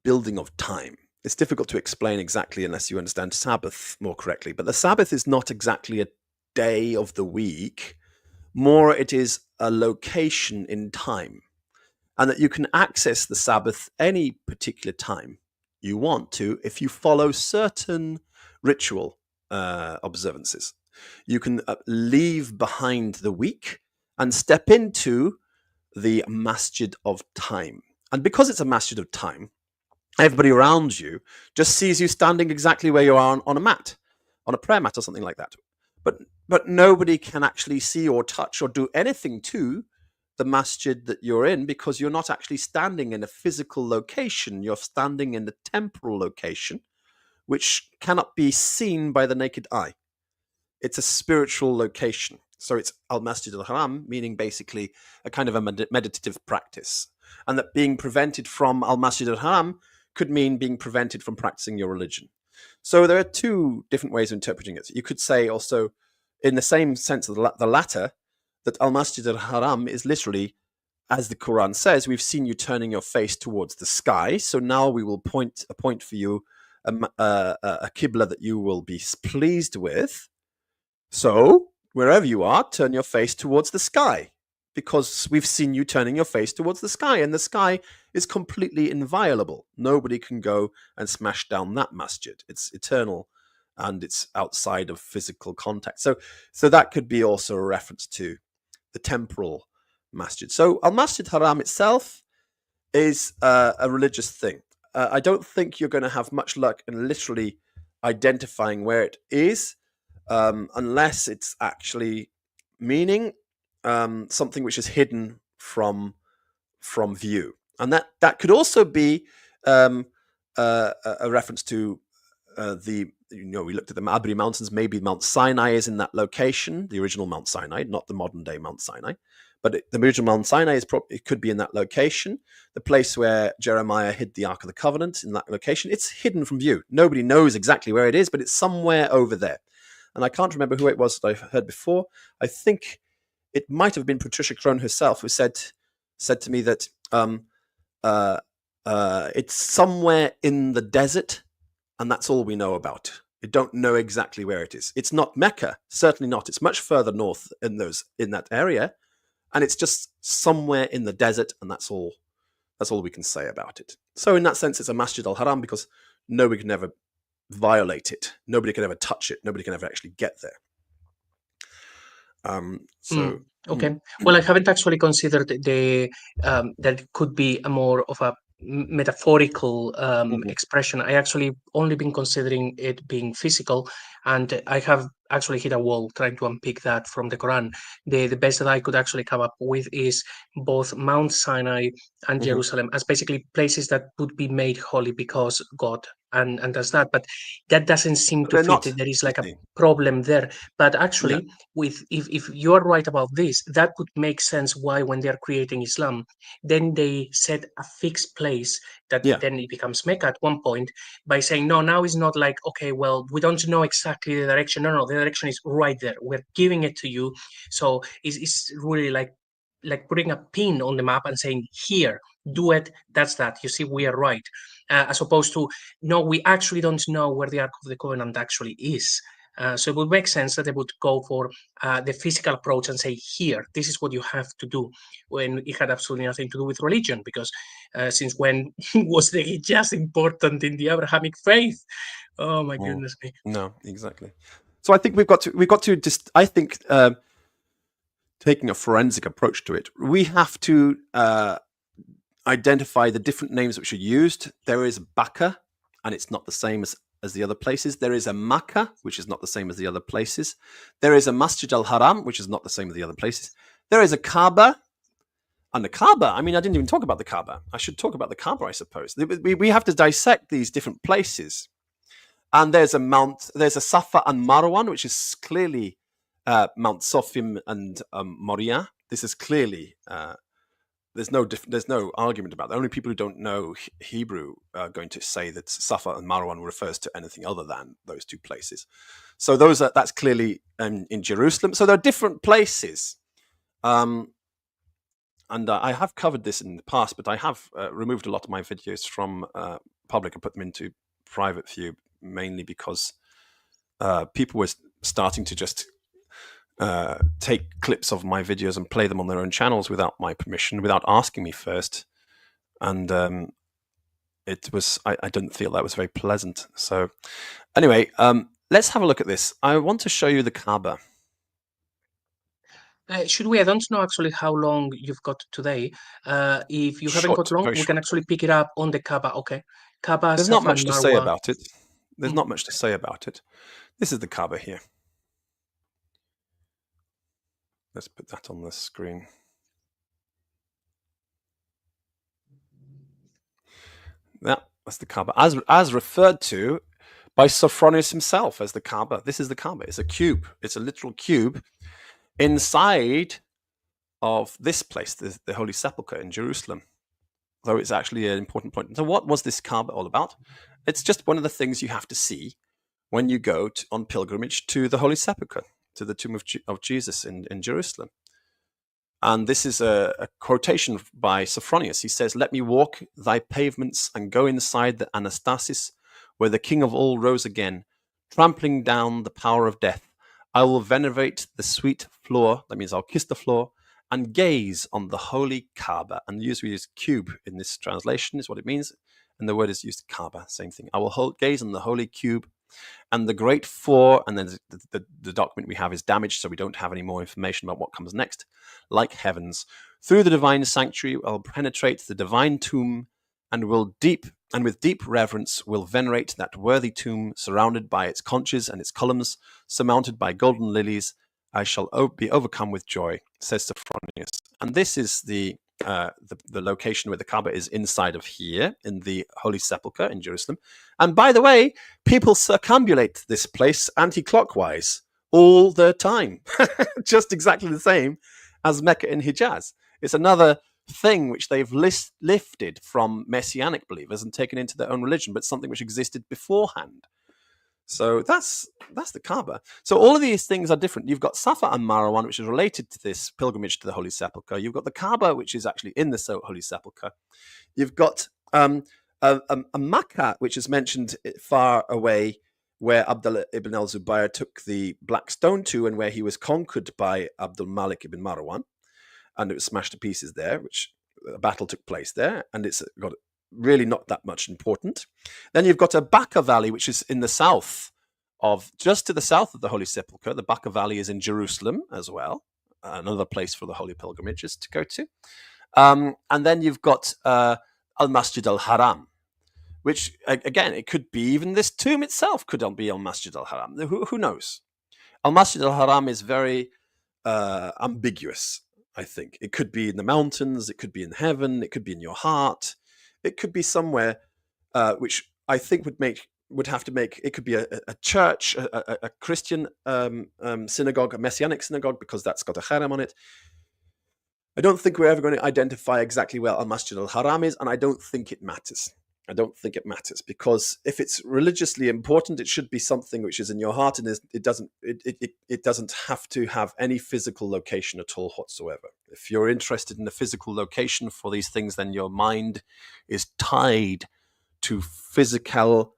building of time. It's difficult to explain exactly unless you understand Sabbath more correctly, but the Sabbath is not exactly a day of the week. More, it is a location in time, and that you can access the Sabbath any particular time you want to if you follow certain ritual observances. You can leave behind the week and step into the Masjid of time. And because it's a Masjid of time, everybody around you just sees you standing exactly where you are on a mat, on a prayer mat or something like that. But nobody can actually see or touch or do anything to the masjid that you're in, because you're not actually standing in a physical location. You're standing in the temporal location, which cannot be seen by the naked eye. It's a spiritual location. So it's Al-Masjid al-Haram, meaning basically a kind of a meditative practice. And that being prevented from Al-Masjid al-Haram could mean being prevented from practicing your religion. So there are two different ways of interpreting it. You could say also, in the same sense of the latter, that Al-Masjid al-Haram is literally, as the Quran says, we've seen you turning your face towards the sky, so now we will appoint for you a qibla that you will be pleased with. So wherever you are, turn your face towards the sky, because we've seen you turning your face towards the sky, and the sky is completely inviolable. Nobody can go and smash down that masjid. It's eternal, and it's outside of physical contact. So that could be also a reference to the temporal masjid. So Al-Masjid Haram itself is a religious thing. I don't think you're going to have much luck in literally identifying where it is, unless it's actually meaning something which is hidden from view. And that could also be a reference to we looked at the Abri Mountains. Maybe Mount Sinai is in that location, the original Mount Sinai, not the modern day Mount Sinai. But the original Mount Sinai it could be in that location. The place where Jeremiah hid the Ark of the Covenant, in that location, it's hidden from view. Nobody knows exactly where it is, but it's somewhere over there. And I can't remember who it was that I heard before. I think it might have been Patricia Crone herself who said to me that it's somewhere in the desert, and that's all we know about it. We don't know exactly where it is. It's not Mecca, certainly not. It's much further north in that area, and it's just somewhere in the desert, and that's all we can say about it. So in that sense, it's a Masjid Al-Haram because nobody can ever violate it. Nobody can ever touch it. Nobody can ever actually get there. Okay. Well, I haven't actually considered that it could be a more of a metaphorical expression. I actually only been considering it being physical, and I have actually hit a wall trying to unpick that from the Quran. The best that I could actually come up with is both Mount Sinai and Jerusalem as basically places that would be made holy because God and does that, but that doesn't seem to fit. There is like a problem there. But actually, if you are right about this, that would make sense why when they are creating Islam, then they set a fixed place that then it becomes Mecca at one point by saying, no, now it's not like, okay, well, we don't know exactly the direction. No, the direction is right there. We're giving it to you. So it's really like putting a pin on the map and saying, here, do it. That's that. You see, we are right. As opposed to, no, we actually don't know where the Ark of the Covenant actually is. So it would make sense that they would go for the physical approach and say, here, this is what you have to do, when it had absolutely nothing to do with religion, because since when was the Hijaz important in the Abrahamic faith? Oh my goodness me. No, exactly. So I think we've got to just, I think, taking a forensic approach to it, we have to identify the different names which are used. There is Baka, and it's not the same as the other places. There is a Makkah, which is not the same as the other places. There is a Masjid Al-Haram, which is not the same as the other places. There is a Kaaba. And the Kaaba, I mean, I didn't even talk about the Kaaba. I should talk about the Kaaba, I suppose. We have to dissect these different places. And there's a Safa and Marwan, which is clearly Mount Sofim and Moriah. This is clearly... There's no argument about that. Only people who don't know Hebrew are going to say that Safa and Marwan refers to anything other than those two places. So that's clearly in Jerusalem. So there are different places. And I have covered this in the past, but I have removed a lot of my videos from public and put them into private view, mainly because people were starting to just take clips of my videos and play them on their own channels without my permission, without asking me first. And it was, I didn't feel that was very pleasant. So anyway, let's have a look at this. I want to show you the Kaaba. Should we? I don't know actually how long you've got today. If you haven't got long, we can actually pick it up on the Kaaba. Okay. Kaaba. There's not much to say about it. There's not much to say about it. This is the Kaaba here. Let's put that on the screen. That's the Kaaba, as referred to by Sophronius himself as the Kaaba. This is the Kaaba. It's a cube. It's a literal cube inside of this place, the Holy Sepulchre in Jerusalem. Though it's actually an important point. So what was this Kaaba all about? It's just one of the things you have to see when you go on pilgrimage to the Holy Sepulchre, to the tomb of Jesus in Jerusalem. And this is a quotation by Sophronius. He says, "Let me walk thy pavements and go inside the Anastasis, where the King of all rose again, trampling down the power of death. I will venerate the sweet floor," that means I'll kiss the floor, "and gaze on the holy Kaaba." And usually we use cube in this translation is what it means. And the word is used Kaaba, same thing. "I will gaze on the holy cube and the great four," and then the document we have is damaged, so we don't have any more information about what comes next. "Like heavens, through the divine sanctuary, I'll penetrate the divine tomb, and with deep reverence will venerate that worthy tomb, surrounded by its conches and its columns, surmounted by golden lilies. I shall be overcome with joy," says Sophronius. And this is the location where the Kaaba is, inside of here in the Holy Sepulchre in Jerusalem. And by the way, people circumambulate this place anti-clockwise all the time, just exactly the same as Mecca in Hijaz. It's another thing which they've lifted from Messianic believers and taken into their own religion, but something which existed beforehand. So that's the Kaaba. So all of these things are different. You've got Safa and Marwan, which is related to this pilgrimage to the Holy Sepulchre. You've got the Kaaba, which is actually in the Holy Sepulchre. You've got a Makkah, which is mentioned far away, where Abdullah ibn al-Zubayr took the black stone to, and where he was conquered by Abdul Malik ibn Marwan, and it was smashed to pieces there, which a battle took place there, and it's got really not that much important. Then you've got a Baqa Valley, which is in the south just to the south of the Holy Sepulchre. The Baqa Valley is in Jerusalem as well, another place for the holy pilgrimages to go to. And then you've got Al-Masjid Al-Haram, which, again, it could be even this tomb itself could be Al-Masjid Al-Haram. Who knows? Al-Masjid Al-Haram is very ambiguous, I think. It could be in the mountains, it could be in heaven, it could be in your heart. It could be somewhere which I think would have to make, it could be a church, a Christian synagogue, a Messianic synagogue, because that's got a haram on it. I don't think we're ever going to identify exactly where Al-Masjid Al-Haram is, and I don't think it matters. I don't think it matters, because if it's religiously important, it should be something which is in your heart, and it doesn't have to have any physical location at all whatsoever. If you're interested in a physical location for these things, then your mind is tied to physical,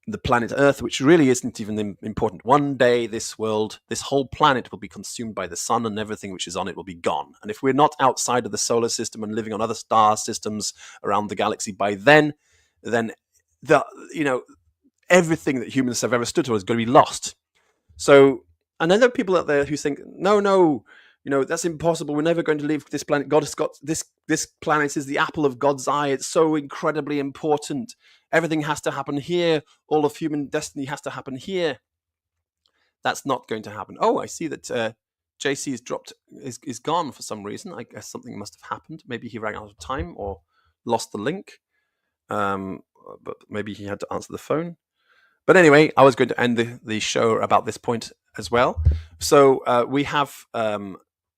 the planet Earth, which really isn't even important. One day this whole planet will be consumed by the sun, and everything which is on it will be gone. And if we're not outside of the solar system and living on other star systems around the galaxy by then everything that humans have ever stood for is going to be lost. So, and then there are people out there who think, no, that's impossible. We're never going to leave this planet. God has got this planet is the apple of God's eye. It's so incredibly important. Everything has to happen here. All of human destiny has to happen here. That's not going to happen. Oh, I see that JC is gone for some reason. I guess something must have happened. Maybe he ran out of time or lost the link. But maybe he had to answer the phone. But anyway, I was going to end the show about this point as well. So we have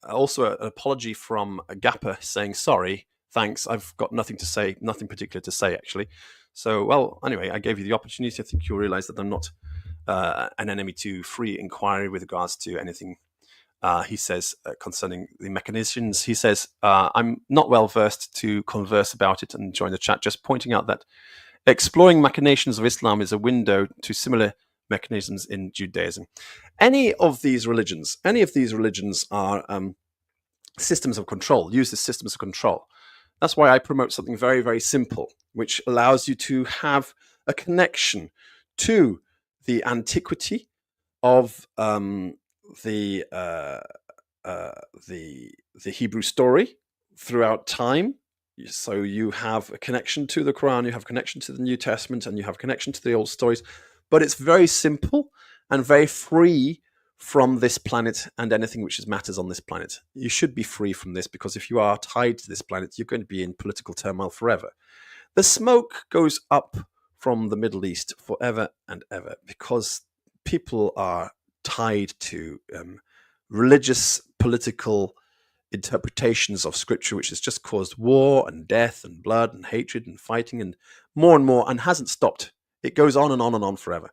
also an apology from Agrippa saying, sorry, thanks, I've got nothing to say, nothing particular to say, actually. So, well, anyway, I gave you the opportunity. I think you'll realize that I'm not an enemy to free inquiry with regards to anything he says concerning the mechanicians. He says, I'm not well versed to converse about it and join the chat, just pointing out that exploring machinations of Islam is a window to similar mechanisms in Judaism. Any of these religions are systems of control, use the systems of control. That's why I promote something very, very simple, which allows you to have a connection to the antiquity of the Hebrew story throughout time. So you have a connection to the Quran, you have a connection to the New Testament, and you have a connection to the old stories. But it's very simple and very free from this planet and anything which matters on this planet. You should be free from this, because if you are tied to this planet, you're going to be in political turmoil forever. The smoke goes up from the Middle East forever and ever, because people are tied to religious, political interpretations of scripture, which has just caused war and death and blood and hatred and fighting and more, and hasn't stopped. It goes on and on and on forever.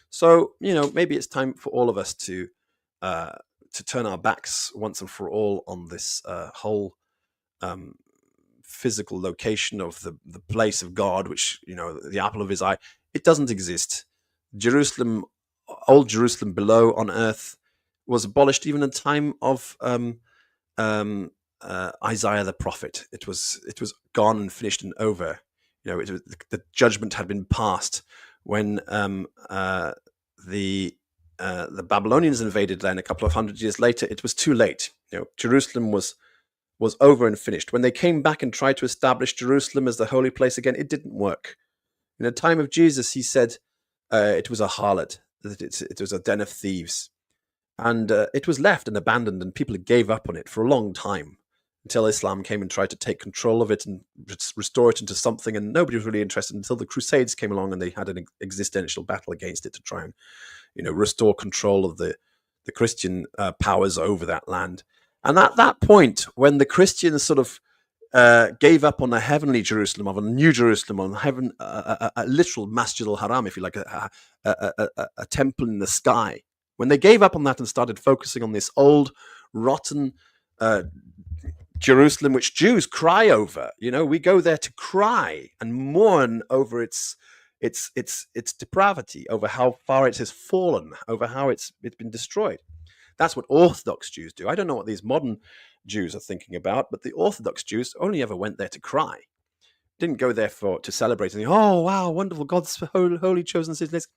So, maybe it's time for all of us to turn our backs once and for all on this whole physical location of the place of God, which, the apple of his eye. It doesn't exist. Jerusalem, old Jerusalem below on earth, was abolished even in the time of Isaiah the prophet. It was gone and finished and over. The judgment had been passed when the Babylonians invaded then a couple of hundred years later. It was too late. Jerusalem was over and finished. When they came back and tried to establish Jerusalem as the holy place again, it didn't work. In the time of Jesus, he said it was a harlot, that it was a den of thieves. And it was left and abandoned, and people gave up on it for a long time, until Islam came and tried to take control of it and restore it into something, and nobody was really interested until the Crusades came along and they had an existential battle against it to try and, restore control of the Christian powers over that land. And at that point, when the Christians sort of gave up on a heavenly Jerusalem, of a new Jerusalem, on heaven, a literal Masjid Al-Haram, if you like, a temple in the sky, when they gave up on that and started focusing on this old, rotten Jerusalem, which Jews cry over, we go there to cry and mourn over its depravity, over how far it has fallen, over how it's been destroyed. That's what Orthodox Jews do. I don't know what these modern Jews are thinking about, but the Orthodox Jews only ever went there to cry. Didn't go there to celebrate and think, oh, wow, wonderful, God's holy chosen city, let's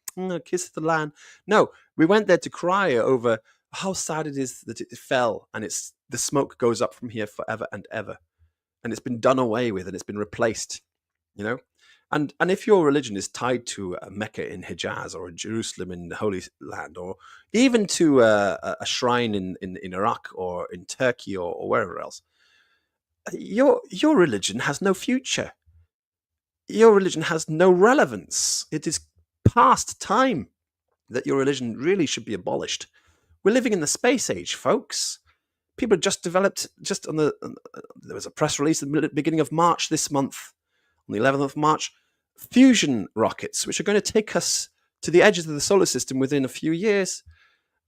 kiss the land. No, we went there to cry over how sad it is that it fell, and the smoke goes up from here forever and ever. And it's been done away with, and it's been replaced, And if your religion is tied to a Mecca in Hijaz, or a Jerusalem in the Holy Land, or even to a shrine in Iraq or in Turkey or wherever else, your religion has no future. Your religion has no relevance. It is past time that your religion really should be abolished. We're living in the space age, folks. People just developed, there was a press release at the beginning of March this month, on the 11th of March, fusion rockets, which are going to take us to the edges of the solar system within a few years.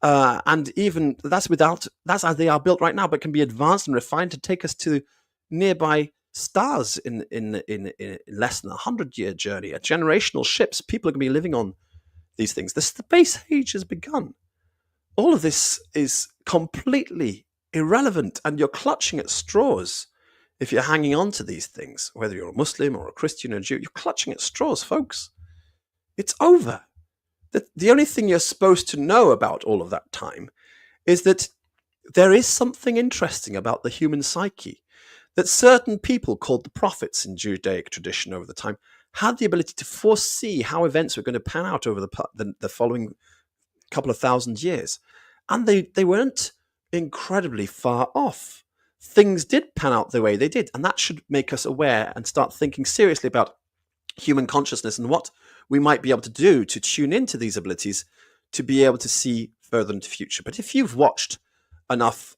And even that's as they are built right now, but can be advanced and refined to take us to nearby stars in less than 100-year journey. A generational ships. People are going to be living on these things. The space age has begun. All of this is completely irrelevant, and you're clutching at straws. If you're hanging on to these things, whether you're a Muslim or a Christian or a Jew, you're clutching at straws, folks. It's over. The only thing you're supposed to know about all of that time is that there is something interesting about the human psyche, that certain people called the prophets in Judaic tradition over the time had the ability to foresee how events were going to pan out over the following couple of thousand years. And they weren't incredibly far off. Things did pan out the way they did, and that should make us aware and start thinking seriously about human consciousness and what we might be able to do to tune into these abilities to be able to see further into the future. But if you've watched enough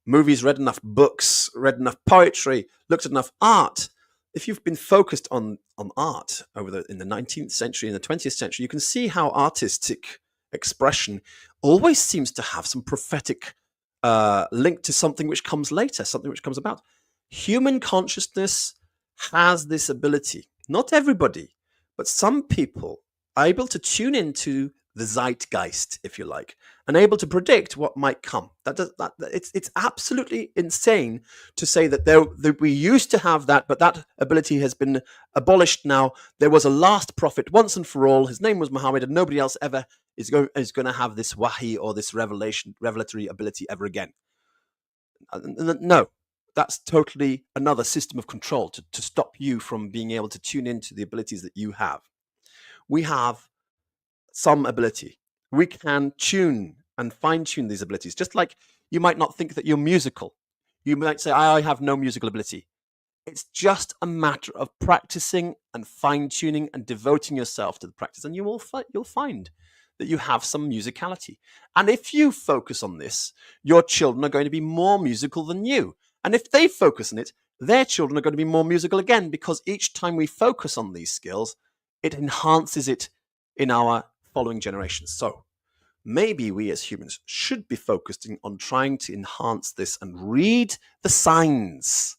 movies, read enough books, read enough poetry, looked at enough art, if you've been focused on art in the 19th century and the 20th century, you can see how artistic expression always seems to have some prophetic link to something which comes later, something which comes about. Human consciousness has this ability. Not everybody, but some people are able to tune into the zeitgeist, if you like, and able to predict what might come. It's absolutely insane to say that we used to have that, but that ability has been abolished now. There was a last prophet once and for all. His name was Muhammad, and nobody else ever is going to have this wahi or this revelatory ability ever again. No, that's totally another system of control to stop you from being able to tune into the abilities that you have. We have some ability. We can tune and fine-tune these abilities. Just like you might not think that you're musical. You might say, I have no musical ability. It's just a matter of practicing and fine-tuning and devoting yourself to the practice, and you'll find that you have some musicality. And if you focus on this, your children are going to be more musical than you. And if they focus on it, their children are going to be more musical again, because each time we focus on these skills, it enhances it in our following generations. So maybe we as humans should be focusing on trying to enhance this and read the signs.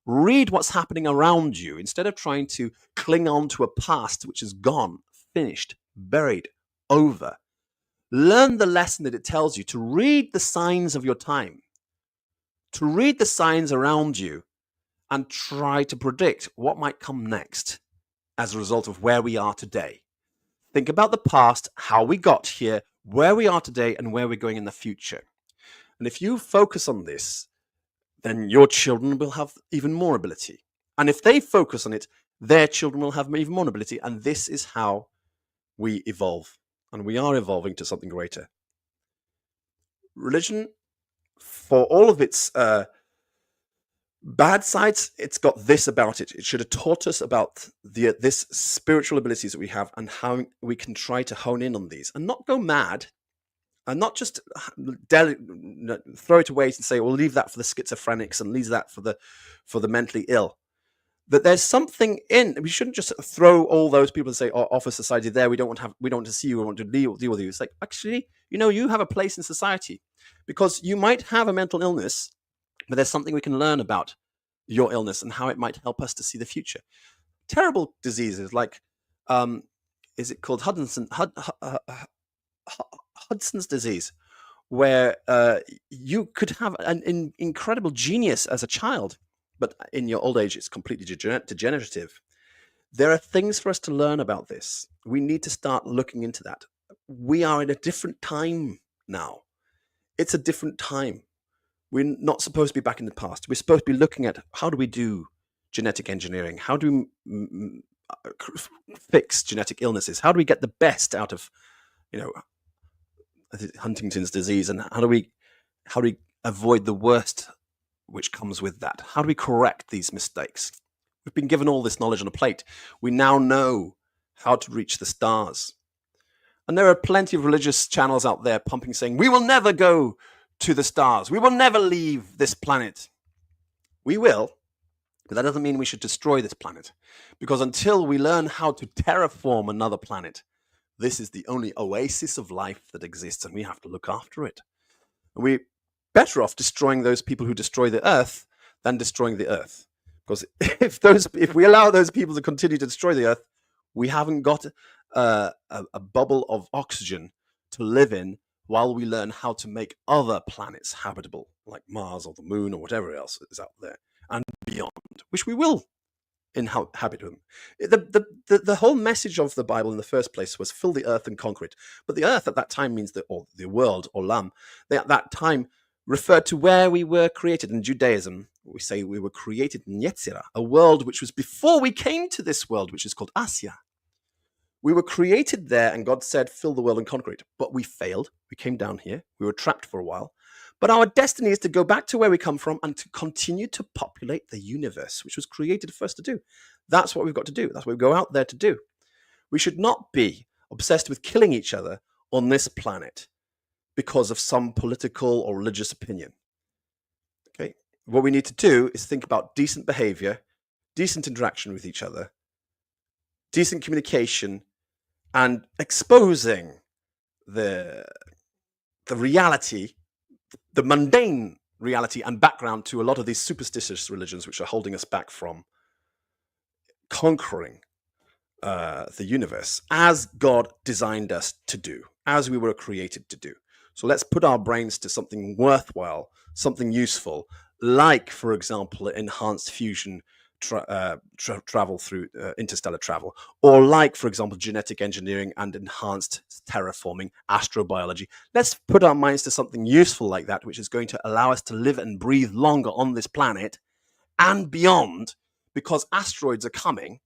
Read what's happening around you instead of trying to cling on to a past which is gone, finished, buried, over. Learn the lesson that it tells you to read the signs of your time, to read the signs around you, and try to predict what might come next as a result of where we are today. Think about the past, how we got here, where we are today, and where we're going in the future. And if you focus on this, then your children will have even more ability. And if they focus on it, their children will have even more ability. And this is how we evolve. And we are evolving to something greater. Religion, for all of its bad sides, it's got this about it. It should have taught us about this spiritual abilities that we have and how we can try to hone in on these and not go mad and not just throw it away and say, "Well, leave that for the schizophrenics and leave that for the mentally ill." That there's something in. We shouldn't just throw all those people and say, "Oh, off of society there. We don't want to see you. We want to deal with you." It's like, actually, you have a place in society, because you might have a mental illness, but there's something we can learn about your illness and how it might help us to see the future. Terrible diseases like, is it called Hudson's disease, where you could have an incredible genius as a child, but in your old age, it's completely degenerative. There are things for us to learn about this. We need to start looking into that. We are in a different time now. It's a different time. We're not supposed to be back in the past. We're supposed to be looking at, how do we do genetic engineering? How do we fix genetic illnesses? How do we get the best out of, Huntington's disease, and how do we avoid the worst which comes with that? How do we correct these mistakes? We've been given all this knowledge on a plate. We now know how to reach the stars. And there are plenty of religious channels out there pumping, saying, we will never go to the stars. We will never leave this planet. We will, but that doesn't mean we should destroy this planet. Because until we learn how to terraform another planet, this is the only oasis of life that exists, and we have to look after it. And we're better off destroying those people who destroy the earth than destroying the earth. Because if we allow those people to continue to destroy the earth, we haven't got a bubble of oxygen to live in while we learn how to make other planets habitable, like Mars or the moon or whatever else is out there, and beyond, which we will inhabit them. The whole message of the Bible in the first place was fill the earth and conquer it. But the earth at that time means the world, olam. They at that time referred to where we were created. In Judaism, we say we were created in Yetzirah, a world which was before we came to this world, which is called Asiyah. We were created there, and God said, fill the world and conquer it. But we failed. We came down here. We were trapped for a while. But our destiny is to go back to where we come from and to continue to populate the universe, which was created for us to do. That's what we've got to do. That's what we go out there to do. We should not be obsessed with killing each other on this planet because of some political or religious opinion. Okay? What we need to do is think about decent behavior, decent interaction with each other, decent communication, and exposing the reality, the mundane reality and background to a lot of these superstitious religions which are holding us back from conquering the universe as God designed us to do, as we were created to do. So let's put our brains to something worthwhile, something useful, like, for example, enhanced fusion travel through interstellar travel, or like, for example, genetic engineering and enhanced terraforming, astrobiology. Let's put our minds to something useful like that, which is going to allow us to live and breathe longer on this planet and beyond, because asteroids are coming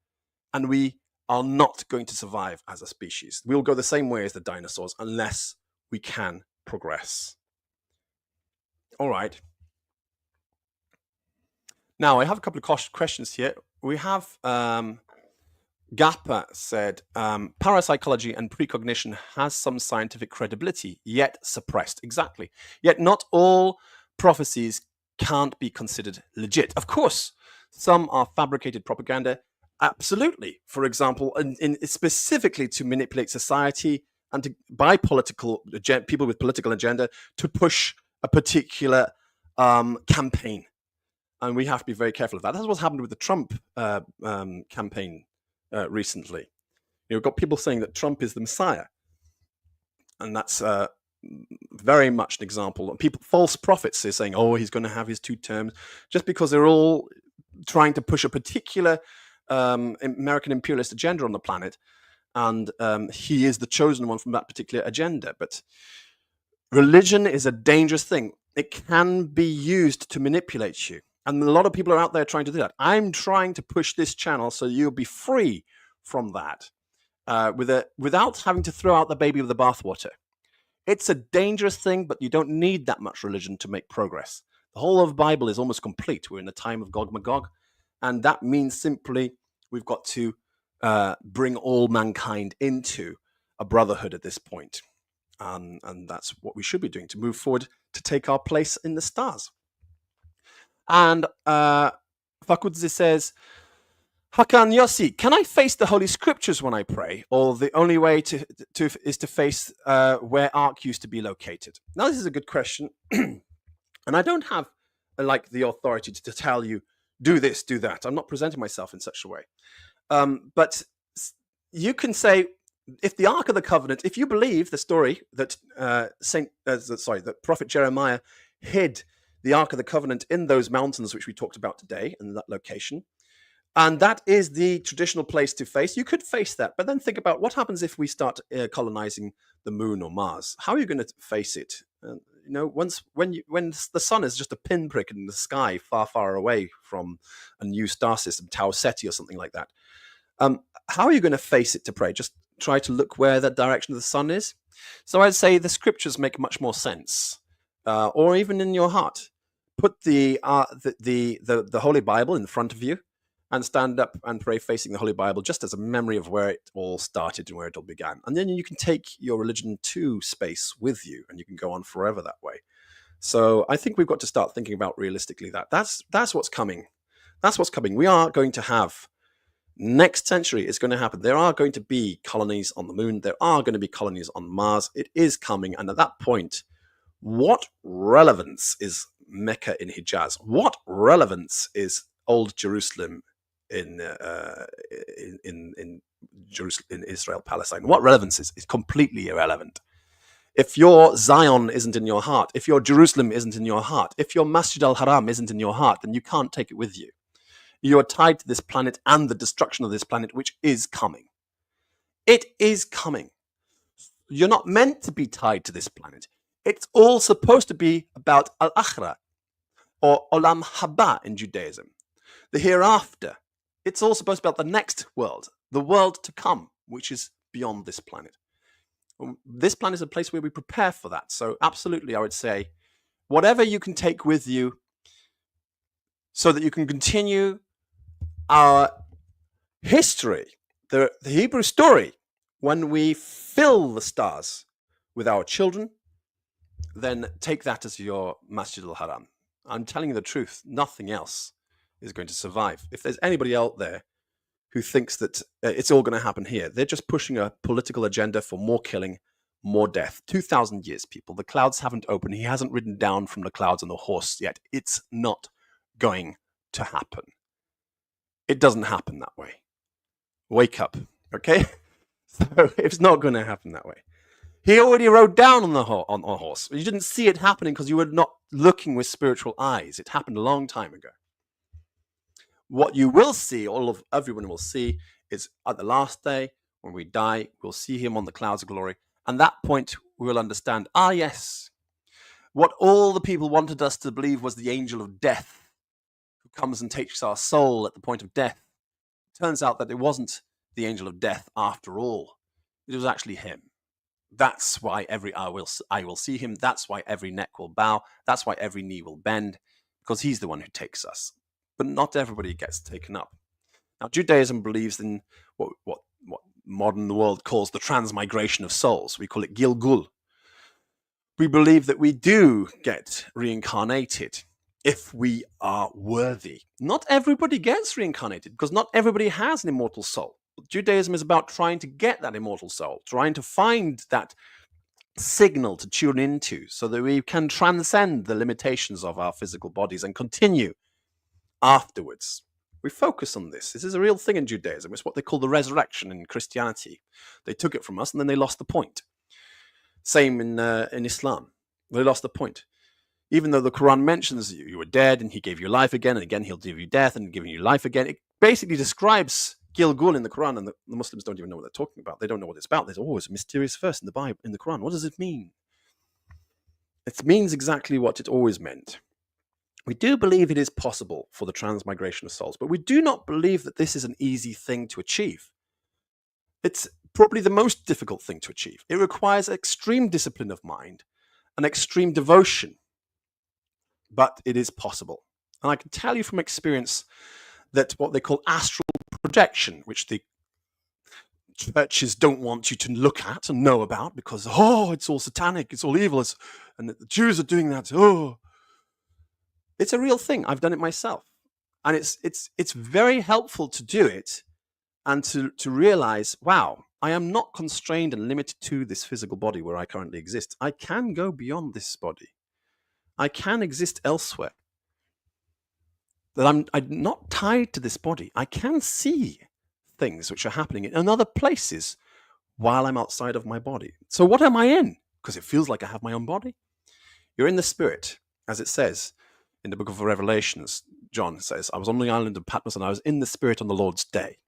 and we are not going to survive as a species. We'll go the same way as the dinosaurs unless we can progress. All right. Now, I have a couple of questions here. We have Gappa said, parapsychology and precognition has some scientific credibility, yet suppressed. Exactly. Yet not all prophecies can't be considered legit. Of course, some are fabricated propaganda. Absolutely. For example, specifically to manipulate society and by people with political agenda to push a particular campaign. And we have to be very careful of that. That's what's happened with the Trump campaign recently. You've got people saying that Trump is the Messiah. And that's very much an example. False prophets are saying, oh, he's going to have his 2 terms, just because they're all trying to push a particular American imperialist agenda on the planet. And he is the chosen one from that particular agenda. But religion is a dangerous thing. It can be used to manipulate you. And a lot of people are out there trying to do that. I'm trying to push this channel so you'll be free from that without having to throw out the baby with the bathwater. It's a dangerous thing, but you don't need that much religion to make progress. The whole of the Bible is almost complete. We're in the time of Gog Magog. And that means simply we've got to bring all mankind into a brotherhood at this point. And that's what we should be doing to move forward to take our place in the stars. And Fakudze says, Hakan Yossi, can I face the Holy Scriptures when I pray? Or the only way is to face where Ark used to be located? Now, this is a good question. And I don't have the authority to tell you, do this, do that. I'm not presenting myself in such a way. But you can say, if the Ark of the Covenant, if you believe the story that that Prophet Jeremiah hid the Ark of the Covenant in those mountains which we talked about today, in that location, and that is the traditional place to face, you could face that. But then think about what happens if we start colonizing the moon or Mars. How are you going to face it? When the sun is just a pinprick in the sky, far, far away from a new star system, Tau Ceti or something like that. How are you going to face it to pray? Just try to look where the direction of the sun is. So I'd say the scriptures make much more sense, or even in your heart. Put the Holy Bible in front of you and stand up and pray facing the Holy Bible, just as a memory of where it all started and where it all began. And then you can take your religion to space with you, and you can go on forever that way. So I think we've got to start thinking about realistically that. That's what's coming. That's what's coming. We are going to have, next century is going to happen. There are going to be colonies on the moon. There are going to be colonies on Mars. It is coming. And at that point, what relevance is Mecca in Hijaz? What relevance is Old Jerusalem in Jerusalem, in Israel, Palestine? What relevance is completely irrelevant. If your Zion isn't in your heart, if your Jerusalem isn't in your heart, if your Masjid Al-Haram isn't in your heart, then you can't take it with you. You are tied to this planet and the destruction of this planet, which is coming. It is coming. You're not meant to be tied to this planet. It's all supposed to be about Al-Akhirah, or Olam Haba in Judaism, the hereafter. It's all supposed to be about the next world, the world to come, which is beyond this planet. This planet is a place where we prepare for that. So absolutely, I would say, whatever you can take with you so that you can continue our history, the Hebrew story, when we fill the stars with our children, then take that as your Masjid al-Haram. I'm telling you the truth. Nothing else is going to survive. If there's anybody out there who thinks that it's all going to happen here, they're just pushing a political agenda for more killing, more death. 2,000 years, people. The clouds haven't opened. He hasn't ridden down from the clouds on the horse yet. It's not going to happen. It doesn't happen that way. Wake up, okay? So it's not going to happen that way. He already rode down on a horse. You didn't see it happening because you were not looking with spiritual eyes. It happened a long time ago. What you will see, everyone will see, is at the last day, when we die, we'll see him on the clouds of glory. And that point, we will understand, yes, what all the people wanted us to believe was the angel of death who comes and takes our soul at the point of death. It turns out that it wasn't the angel of death after all. It was actually him. That's why every eye will see him. That's why every neck will bow. That's why every knee will bend, because he's the one who takes us. But not everybody gets taken up. Now, Judaism believes in what modern world calls the transmigration of souls. We call it Gilgul. We believe that we do get reincarnated if we are worthy. Not everybody gets reincarnated, because not everybody has an immortal soul. Judaism is about trying to get that immortal soul, trying to find that signal to tune into so that we can transcend the limitations of our physical bodies and continue afterwards. We focus on this. This is a real thing in Judaism. It's what they call the resurrection in Christianity. They took it from us and then they lost the point. Same in Islam. They lost the point. Even though the Quran mentions you were dead and he gave you life again, and again he'll give you death and giving you life again, it basically describes Gilgul in the Quran, and the Muslims don't even know what they're talking about. They don't know what it's about. There's always a mysterious verse in the Bible, in the Quran. What does it mean? It means exactly what it always meant. We do believe it is possible for the transmigration of souls, but we do not believe that this is an easy thing to achieve. It's probably the most difficult thing to achieve. It requires extreme discipline of mind and extreme devotion, but it is possible. And I can tell you from experience that what they call astral projection, which the churches don't want you to look at and know about because, it's all satanic, it's all evil, and the Jews are doing that. It's a real thing. I've done it myself. And it's very helpful to do it and to realize, wow, I am not constrained and limited to this physical body where I currently exist. I can go beyond this body. I can exist elsewhere. That I'm not tied to this body. I can see things which are happening in other places while I'm outside of my body. So what am I in? Because it feels like I have my own body. You're in the spirit, as it says in the book of Revelations. John says, I was on the island of Patmos and I was in the spirit on the Lord's day.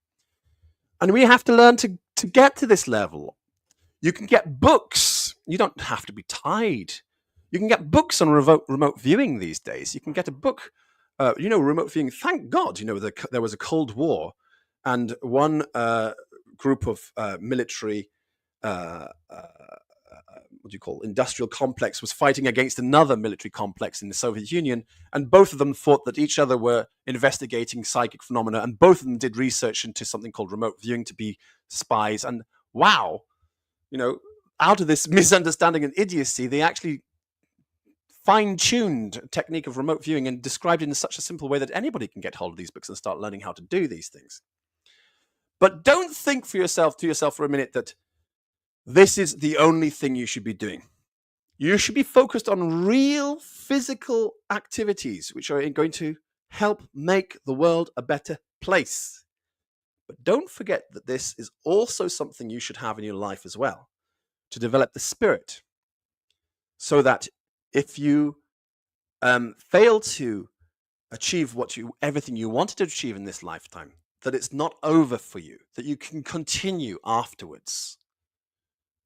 And we have to learn to get to this level. You can get books. You don't have to be tied. You can get books on remote viewing these days. You can get a book, remote viewing. Thank God, there was a Cold War, and one group of military, industrial complex was fighting against another military complex in the Soviet Union, and both of them thought that each other were investigating psychic phenomena, and both of them did research into something called remote viewing to be spies. And wow, out of this misunderstanding and idiocy, they actually fine-tuned a technique of remote viewing and described it in such a simple way that anybody can get hold of these books and start learning how to do these things. But don't think to yourself for a minute that this is the only thing you should be doing. You should be focused on real physical activities which are going to help make the world a better place. But don't forget that this is also something you should have in your life as well, to develop the spirit, so that if you fail to achieve everything you wanted to achieve in this lifetime, that it's not over for you, that you can continue afterwards.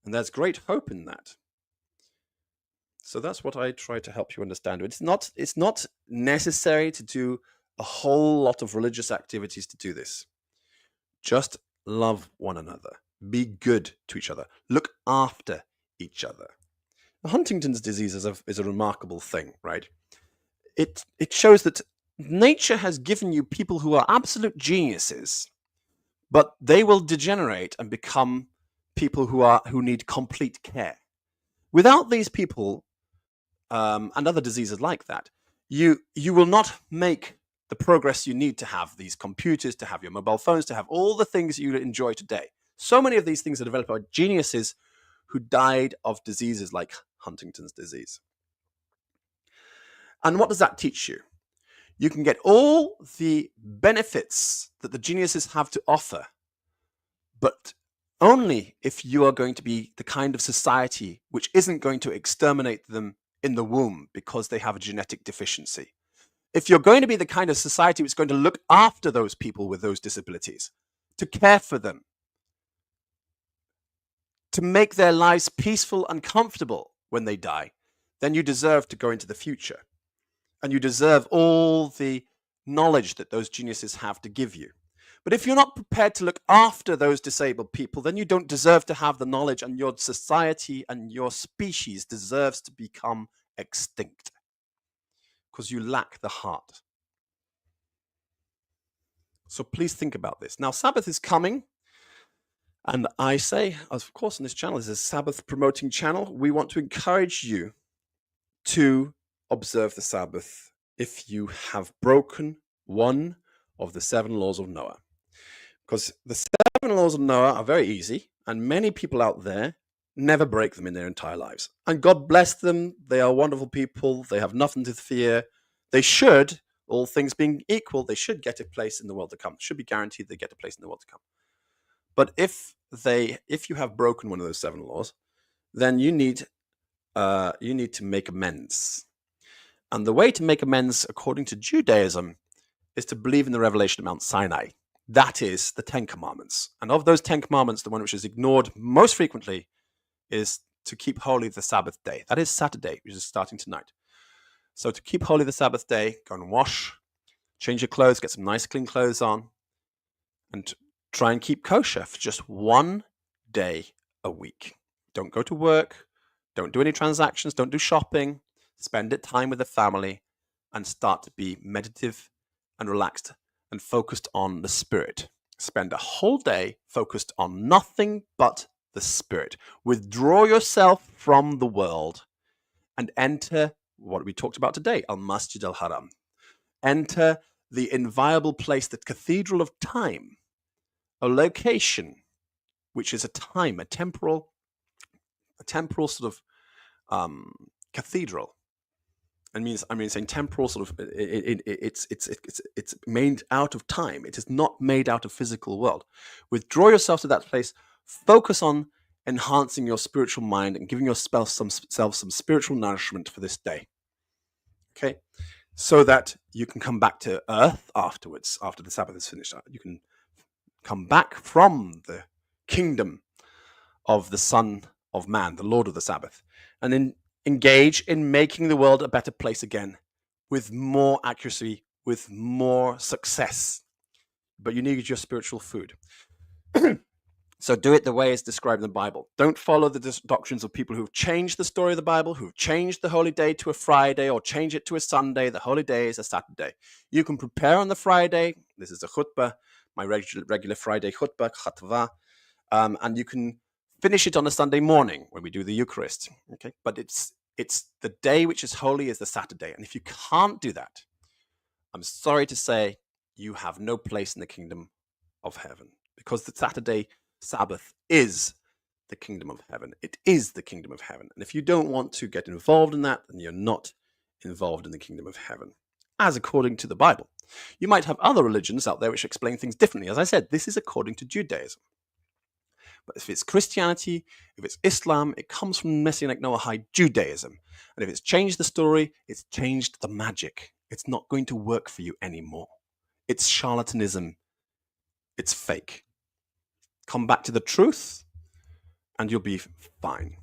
And there's great hope in that. So that's what I try to help you understand. It's not necessary to do a whole lot of religious activities to do this. Just love one another. Be good to each other. Look after each other. Huntington's disease is a remarkable thing, right? It shows that nature has given you people who are absolute geniuses, but they will degenerate and become people who need complete care. Without these people, and other diseases like that, you will not make the progress you need to have these computers, to have your mobile phones, to have all the things you enjoy today. So many of these things are developed by geniuses who died of diseases like Huntington's disease. And what does that teach you? You can get all the benefits that the geniuses have to offer, but only if you are going to be the kind of society which isn't going to exterminate them in the womb because they have a genetic deficiency. If you're going to be the kind of society which is going to look after those people with those disabilities, to care for them, to make their lives peaceful and comfortable when they die, then you deserve to go into the future. And you deserve all the knowledge that those geniuses have to give you. But if you're not prepared to look after those disabled people, then you don't deserve to have the knowledge, and your society and your species deserves to become extinct because you lack the heart. So please think about this. Now, Sabbath is coming. And I say, of course, on this channel is a Sabbath promoting channel. We want to encourage you to observe the Sabbath if you have broken one of the 7 laws of Noah. Because the 7 laws of Noah are very easy, and many people out there never break them in their entire lives. And God bless them. They are wonderful people. They have nothing to fear. They should, all things being equal, they should get a place in the world to come. It should be guaranteed they get a place in the world to come. But if you have broken one of those 7 laws, then you need to make amends. And the way to make amends, according to Judaism, is to believe in the revelation of Mount Sinai. That is the 10 Commandments. And of those 10 Commandments, the one which is ignored most frequently is to keep holy the Sabbath day. That is Saturday, which is starting tonight. So to keep holy the Sabbath day, go and wash, change your clothes, get some nice clean clothes on, and try and keep kosher for just 1 day a week. Don't go to work. Don't do any transactions. Don't do shopping. Spend time with the family and start to be meditative and relaxed and focused on the spirit. Spend a whole day focused on nothing but the Spirit. Withdraw yourself from the world and enter what we talked about today, Masjid Al-Haram. Enter the inviolable place, the cathedral of time, a location which is a temporal sort of cathedral. Saying temporal sort of it's made out of time. It is not made out of physical world. Withdraw yourself to that place. Focus on enhancing your spiritual mind and giving yourself some spiritual nourishment for this day. Okay, so that you can come back to earth afterwards, after the Sabbath is finished. You can come back from the kingdom of the Son of Man, the Lord of the Sabbath, and then engage in making the world a better place again with more accuracy, with more success. But you need your spiritual food. So do it the way it's described in the Bible. Don't follow the doctrines of people who've changed the story of the Bible, who've changed the holy day to a Friday or change it to a Sunday. The holy day is a Saturday. You can prepare on the Friday. This is a khutbah, my regular Friday khutbah, khatva, and you can finish it on a Sunday morning when we do the Eucharist. Okay, but it's the day which is holy is the Saturday. And if you can't do that, I'm sorry to say you have no place in the kingdom of heaven, because the Saturday Sabbath is the kingdom of heaven. It is the kingdom of heaven. And if you don't want to get involved in that, then you're not involved in the kingdom of heaven, as according to the Bible. You might have other religions out there which explain things differently. As I said, this is according to Judaism. But if it's Christianity, if it's Islam, it comes from Messianic Noahide Judaism. And if it's changed the story, it's changed the magic. It's not going to work for you anymore. It's charlatanism. It's fake. Come back to the truth and you'll be fine.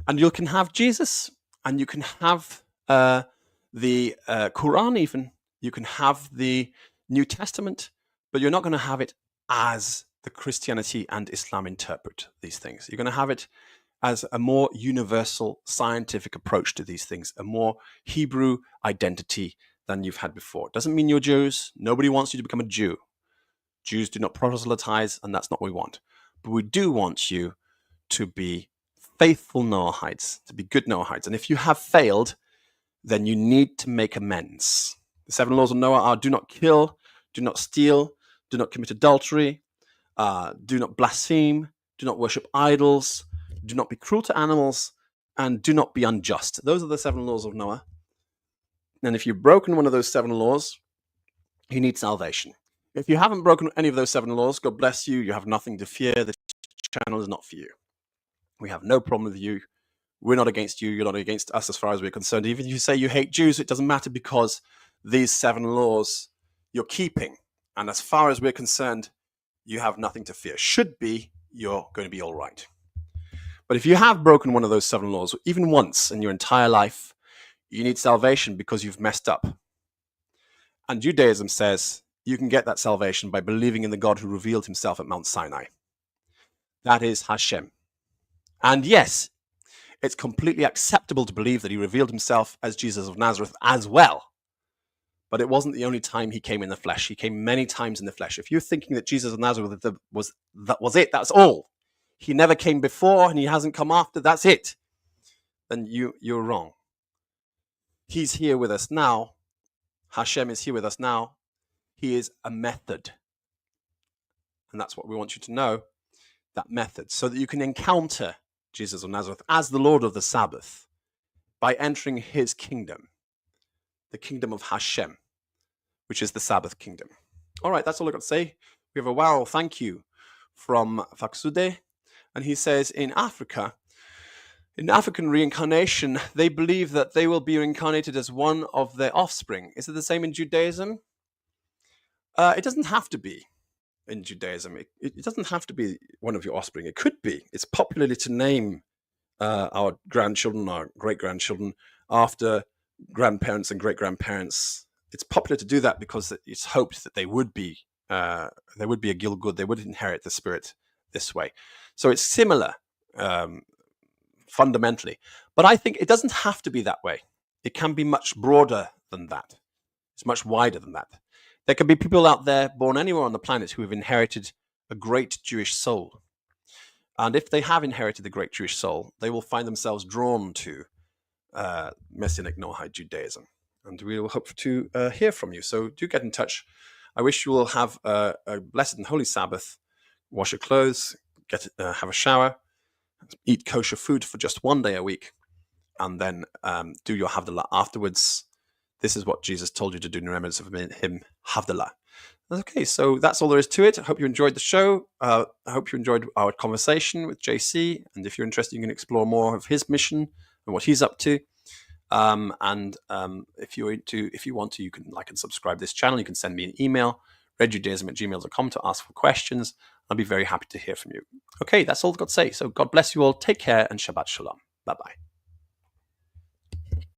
And you can have Jesus, and you can have the Quran even. You can have the New Testament, but you're not going to have it as the Christianity and Islam interpret these things. You're going to have it as a more universal scientific approach to these things, a more Hebrew identity than you've had before. It doesn't mean you're Jews. Nobody wants you to become a Jew. Jews do not proselytize, and that's not what we want. But we do want you to be faithful Noahides, to be good Noahides. And if you have failed, then you need to make amends. The 7 laws of Noah are: do not kill, do not steal, do not commit adultery, do not blaspheme, do not worship idols, do not be cruel to animals, and do not be unjust. Those are the 7 laws of Noah. And if you've broken one of those 7 laws, you need salvation. If you haven't broken any of those 7 laws, God bless you. You have nothing to fear. This channel is not for you. We have no problem with you. We're not against you. You're not against us as far as we're concerned. Even if you say you hate Jews, it doesn't matter, because these 7 laws you're keeping. And as far as we're concerned, you have nothing to fear. Should be, you're going to be all right. But if you have broken one of those 7 laws, even once in your entire life, you need salvation because you've messed up. And Judaism says you can get that salvation by believing in the God who revealed himself at Mount Sinai. That is Hashem. And yes, it's completely acceptable to believe that he revealed himself as Jesus of Nazareth as well. But it wasn't the only time he came in the flesh. He came many times in the flesh. If you're thinking that Jesus of Nazareth was it, that's all. He never came before and he hasn't come after, that's it. Then you're wrong. He's here with us now. Hashem is here with us now. He is a method. And that's what we want you to know, that method, so that you can encounter Jesus of Nazareth as the Lord of the Sabbath by entering his kingdom, the kingdom of Hashem, which is the Sabbath kingdom. All right, that's all I've got to say. We have a wow, thank you from Faksude. And he says, in Africa, in African reincarnation, they believe that they will be reincarnated as one of their offspring. Is it the same in Judaism? It doesn't have to be in Judaism. It doesn't have to be one of your offspring. It could be. It's popular to name our grandchildren, our great-grandchildren, after grandparents and great-grandparents. It's popular to do that because it's hoped that they would be a Gilgud. They would inherit the spirit this way. So it's similar fundamentally. But I think it doesn't have to be that way. It can be much broader than that. It's much wider than that. There can be people out there born anywhere on the planet who have inherited a great Jewish soul. And if they have inherited the great Jewish soul, they will find themselves drawn to Messianic Noahide Judaism. And we will hope to hear from you. So do get in touch. I wish you will have a blessed and holy Sabbath. Wash your clothes, have a shower, eat kosher food for just one day a week, and then do your Havdalah afterwards. This is what Jesus told you to do in remembrance of him, Havdalah. Okay, so that's all there is to it. I hope you enjoyed the show. I hope you enjoyed our conversation with JC. And if you're interested, you can explore more of his mission and what he's up to. If you want to, you can like and subscribe to this channel. You can send me an email, redjudaism@gmail.com, to ask for questions. I'll be very happy to hear from you. Okay, that's all I've got to say. So God bless you all. Take care and Shabbat Shalom. Bye-bye.